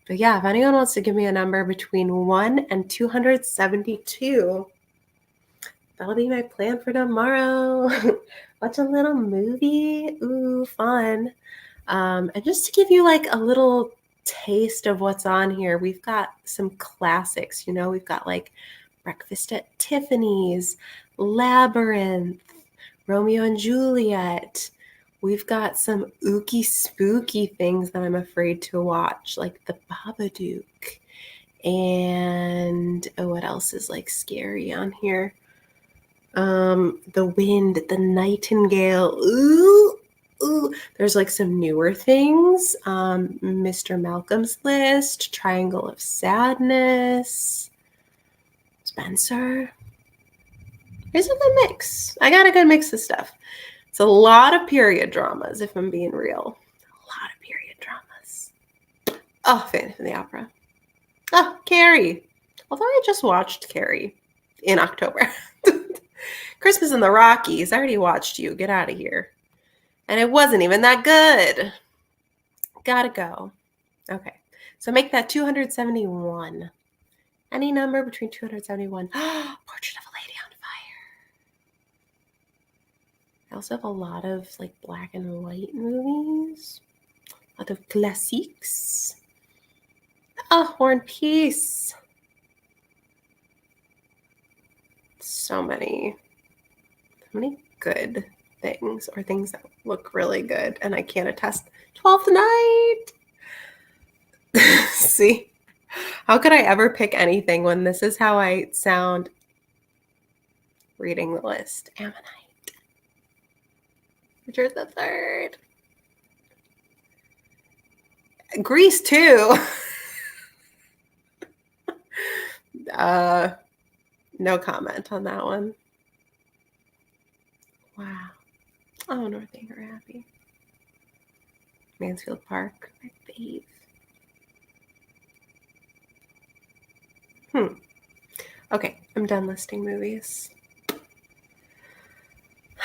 But yeah, if anyone wants to give me a number between 1 and 272, that'll be my plan for tomorrow. Watch a little movie. Ooh, fun. And just to give you like a little taste of what's on here, we've got some classics. You know, we've got like Breakfast at Tiffany's, Labyrinth, Romeo and Juliet. We've got some ooky spooky things that I'm afraid to watch, like The Babadook. And what else is like scary on here? The Wind, The Nightingale. Ooh. There's like some newer things. Mr. Malcolm's List, Triangle of Sadness, Spencer. There's a good mix. I got a good mix of stuff. It's a lot of period dramas, if I'm being real. A lot of period dramas. Oh, Phantom of the Opera. Oh, Carrie. Although I just watched Carrie in October. Christmas in the Rockies. I already watched you. Get out of here. And it wasn't even that good. Gotta go. Okay. So make that 271. Any number between 271. Portrait of a Lady on Fire. I also have a lot of like black and white movies. A lot of classics. Oh, War and Peace. So many good things or things that look really good, and I can't attest. 12th Night. See, how could I ever pick anything when this is how I sound reading the list? Ammonite. Richard the Third. Grease too. No comment on that one. Wow. Oh, North Anchor Abbey. Mansfield Park, my fave. Okay, I'm done listing movies.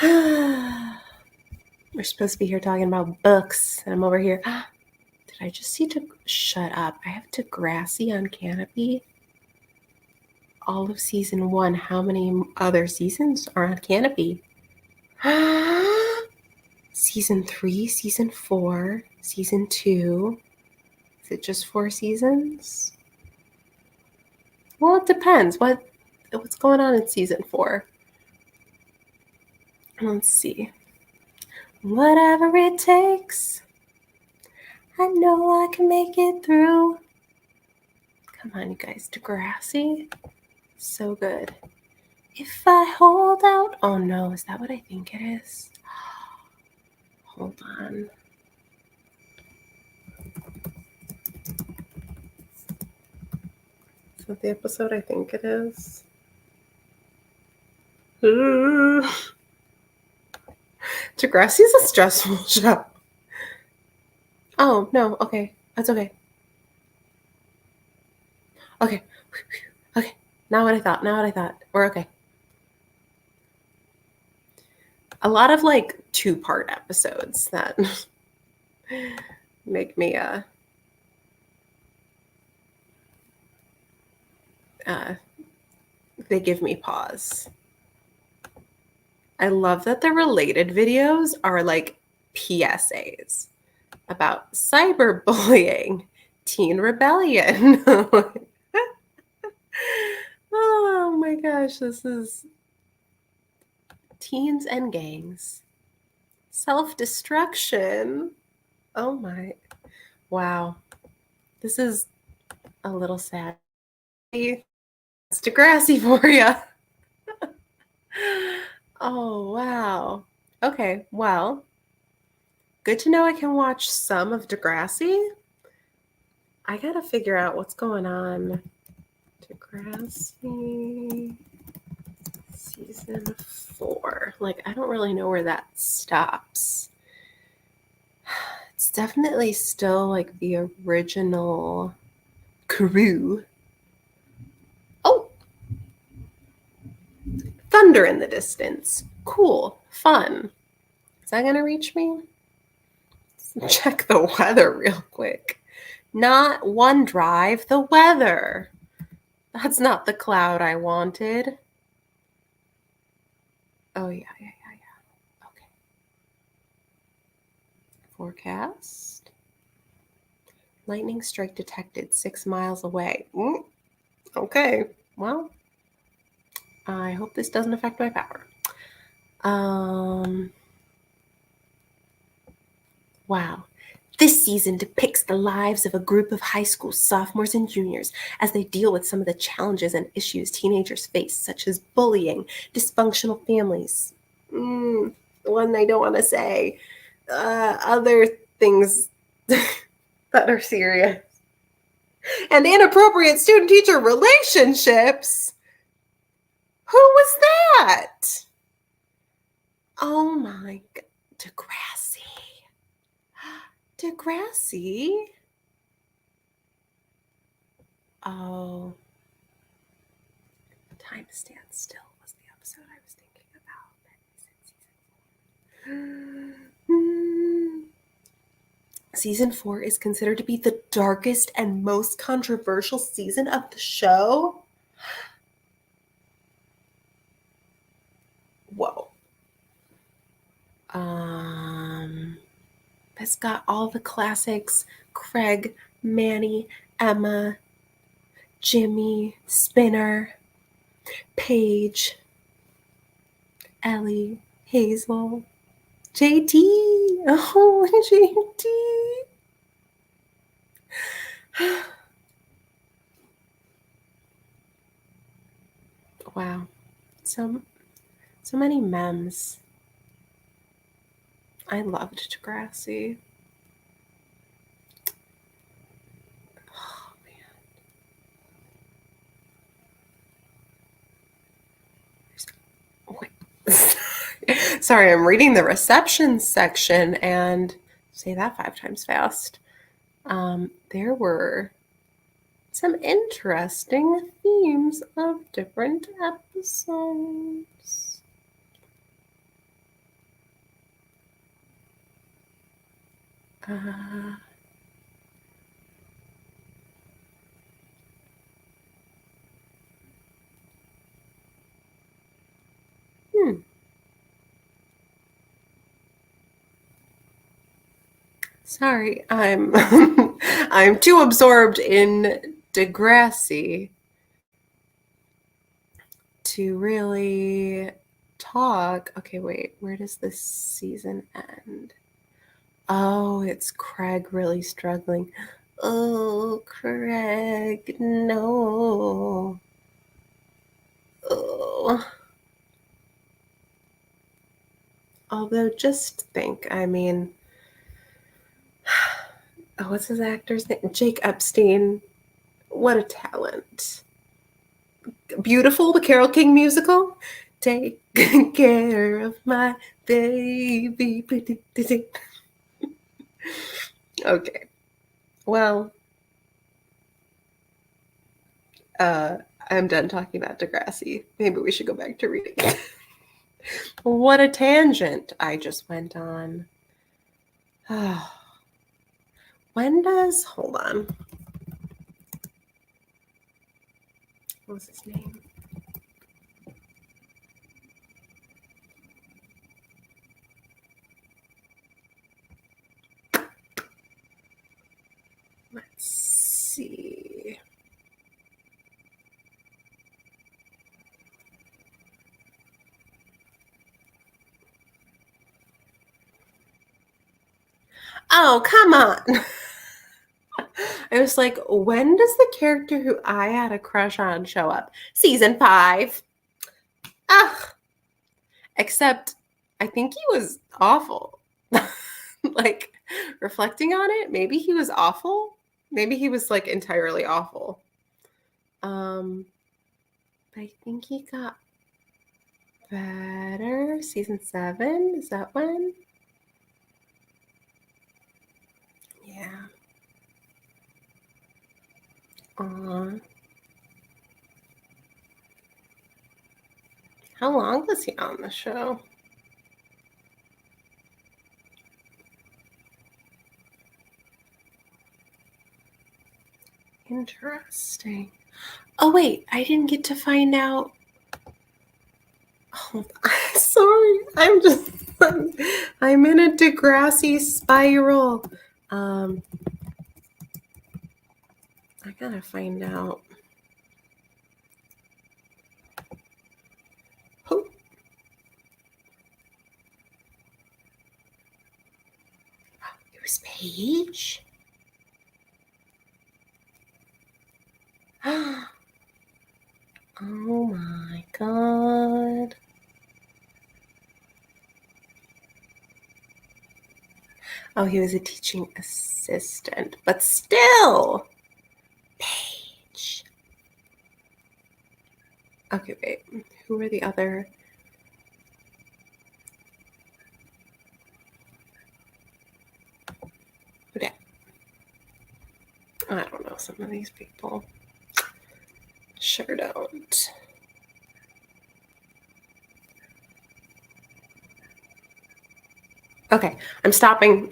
We're supposed to be here talking about books, and I'm over here. Did I just see to shut up? I have Degrassi on Canopy. All of season 1. How many other seasons are on Canopy? Season 3, season 4, season 2. Is it just 4 seasons? Well, it depends. What's going on in season 4? Let's see. Whatever it takes. I know I can make it through. Come on, you guys. Degrassi. So good. If I hold out. Oh no, is that what I think it is? Hold on. Is that the episode I think it is? Degrassi's a stressful show. Oh, no, okay. That's okay. Okay. Okay. Not what I thought. We're okay. A lot of like 2-part episodes that make me they give me pause. I love that the related videos are like PSAs about cyberbullying, teen rebellion. Oh my gosh, this is teens and gangs, self-destruction. Oh my, wow. This is a little sad. It's Degrassi for you. Oh, wow. Okay, well, good to know I can watch some of Degrassi. I gotta figure out what's going on. Degrassi season 4. Like, I don't really know where that stops. It's definitely still like the original crew. Oh! Thunder in the distance. Cool. Fun. Is that gonna reach me? Let's check the weather real quick. Not OneDrive, the weather. That's not the cloud I wanted. Oh, yeah. Okay. Forecast. Lightning strike detected 6 miles away. Okay. Well, I hope this doesn't affect my power. Wow. This season depicts the lives of a group of high school sophomores and juniors as they deal with some of the challenges and issues teenagers face, such as bullying, dysfunctional families, one I don't want to say, other things that are serious, and inappropriate student-teacher relationships. Who was that? Oh my God. Degrassi? Oh. Time Stands Still was the episode I was thinking about. Season 4 is considered to be the darkest and most controversial season of the show. Whoa. It's got all the classics: Craig, Manny, Emma, Jimmy, Spinner, Paige, Ellie, Hazel, JT. Oh, JT. Wow. So many memes. I loved Degrassi. Oh, man. Wait. Sorry, I'm reading the reception section and say that 5 times fast. There were some interesting themes of different episodes. Sorry, I'm I'm too absorbed in Degrassi to really talk. Okay, wait, where does this season end? Oh, it's Craig really struggling. Oh, Craig, no. Oh. Although, just think, I mean, oh, what's his actor's name? Jake Epstein. What a talent. Beautiful, the Carole King musical. Take care of my baby. Okay. Well, I'm done talking about Degrassi. Maybe we should go back to reading. What a tangent I just went on. Hold on. What was his name? Let's see. Oh, come on. I was like, when does the character who I had a crush on show up? Season 5. Ugh. Except I think he was awful. Like, reflecting on it, maybe he was awful. Maybe he was like entirely awful. But I think he got better. Season 7? Is that when? Yeah. Aw. How long was he on the show? Interesting. Oh, wait, I didn't get to find out. Oh, sorry, I'm in a Degrassi spiral. I gotta find out. Oh. It was Paige. Oh my god. Oh, he was a teaching assistant, but still. Paige. Okay, wait. Who were the other? Okay. I don't know some of these people. Sure don't. Okay, I'm stopping.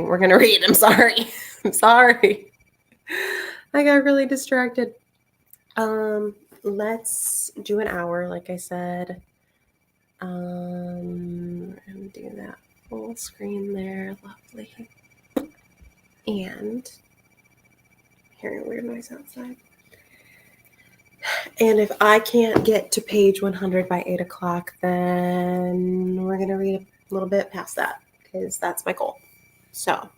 We're gonna read. I'm sorry. I'm sorry. I got really distracted. Let's do an hour, like I said. And do that full screen there. Lovely. And hearing a weird noise outside. And if I can't get to page 100 by 8 o'clock, then we're gonna read a little bit past that because that's my goal. So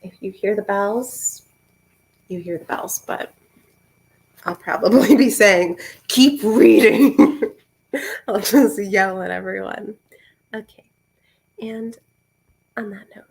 if you hear the bells, you hear the bells, but I'll probably be saying, keep reading. I'll just yell at everyone. Okay. And on that note,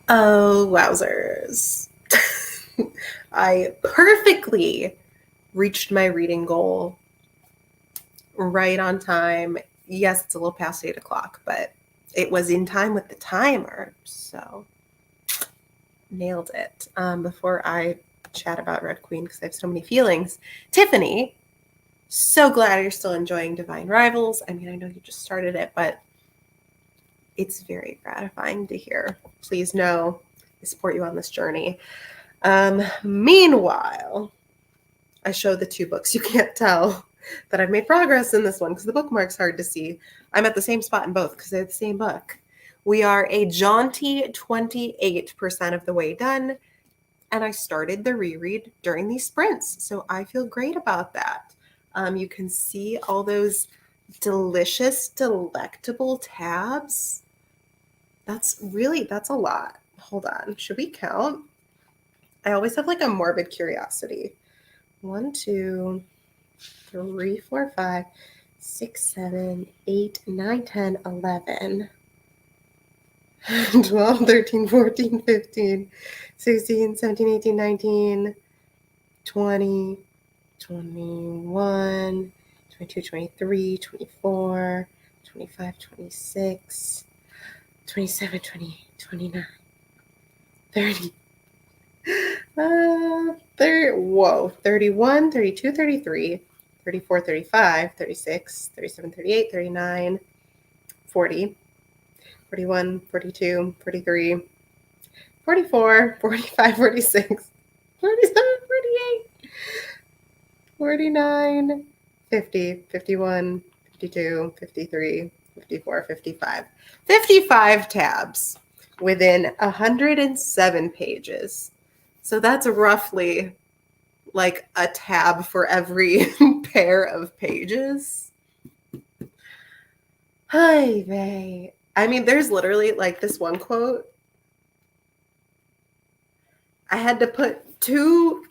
Oh, wowzers. I perfectly reached my reading goal right on time. Yes, it's a little past 8 o'clock, but it was in time with the timer. So nailed it. Before I chat about Red Queen, because I have so many feelings, Tiffany, so glad you're still enjoying Divine Rivals. I mean, I know you just started it, but it's very gratifying to hear. Please know I support you on this journey. Meanwhile, I showed the 2 books. You can't tell that I've made progress in this one because the bookmark's hard to see. I'm at the same spot in both because they're the same book. We are a jaunty 28% of the way done, and I started the reread during these sprints, so I feel great about that. You can see all those delicious, delectable tabs. That's a lot. Hold on. Should we count? I always have like a morbid curiosity. 1, 2, 3, 4, 5, 6, 7, 8, 9, 10, 11, 12, 13, 14, 15, 16, 17, 18, 19, 20, 21, 22, 23, 24, 25, 26, 27, 28, 29, 30. 31, 32, 33, 34, 35, 36, 37, 38, 39, 40, 41, 42, 43, 44, 45, 46, 47, 48, 49, 50, 51, 52, 53, 54, 55. 55 tabs within 107 pages. So that's roughly like a tab for every pair of pages. Hi, vey. I mean, there's literally like this one quote. I had to put two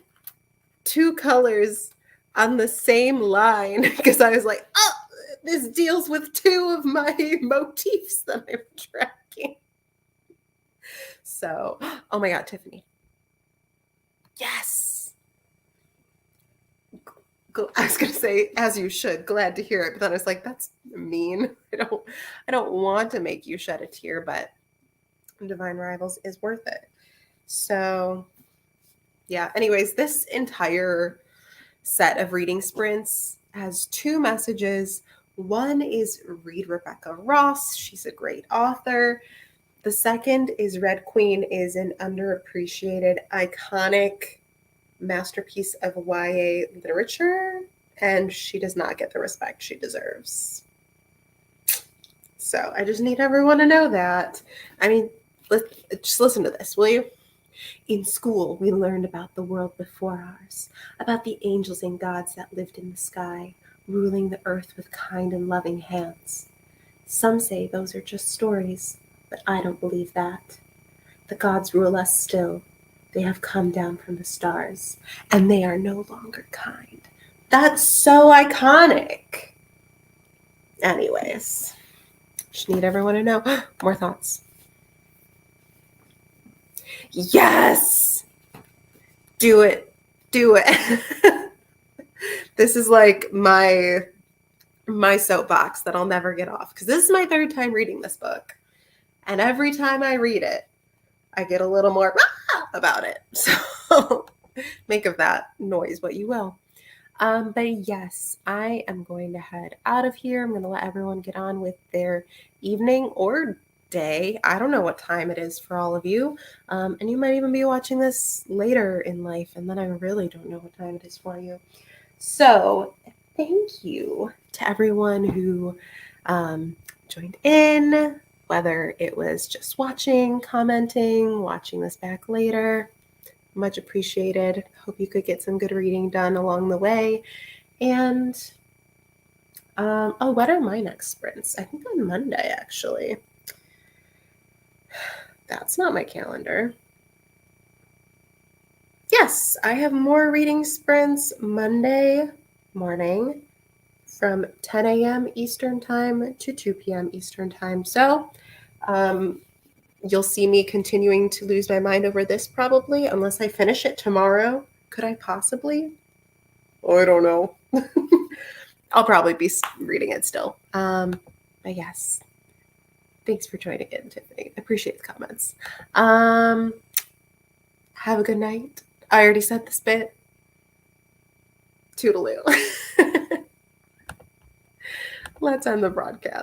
colors on the same line because I was like, oh, this deals with 2 of my motifs that I'm tracking. So, oh my God, Tiffany. Yes. I was gonna say, as you should, glad to hear it, but then I was like, that's mean. I don't want to make you shed a tear, but Divine Rivals is worth it. So yeah, anyways, this entire set of reading sprints has 2 messages. One is read Rebecca Ross. She's a great author. The second is Red Queen is an underappreciated, iconic masterpiece of YA literature, and she does not get the respect she deserves. So I just need everyone to know that. I mean, just listen to this, will you? In school, we learned about the world before ours, about the angels and gods that lived in the sky, ruling the earth with kind and loving hands. Some say those are just stories, but I don't believe that. The gods rule us still. They have come down from the stars, and they are no longer kind. That's so iconic. Anyways, just need everyone to know. More thoughts. Yes! Do it. Do it. This is like my soapbox that I'll never get off because this is my 3rd time reading this book. And every time I read it, I get a little more about it. So make of that noise what you will. But yes, I am going to head out of here. I'm going to let everyone get on with their evening or day. I don't know what time it is for all of you. And you might even be watching this later in life, and then I really don't know what time it is for you. So thank you to everyone who joined in, whether it was just watching, commenting, watching this back later. Much appreciated. Hope you could get some good reading done along the way. And what are my next sprints? I think on Monday, actually. That's not my calendar. Yes, I have more reading sprints Monday morning from 10 a.m. Eastern Time to 2 p.m. Eastern Time. So you'll see me continuing to lose my mind over this probably, unless I finish it tomorrow. Could I possibly? Oh, I don't know. I'll probably be reading it still. But yes. Thanks for joining in, Tiffany. I appreciate the comments. Have a good night. I already said this bit. Toodaloo. Let's end the broadcast.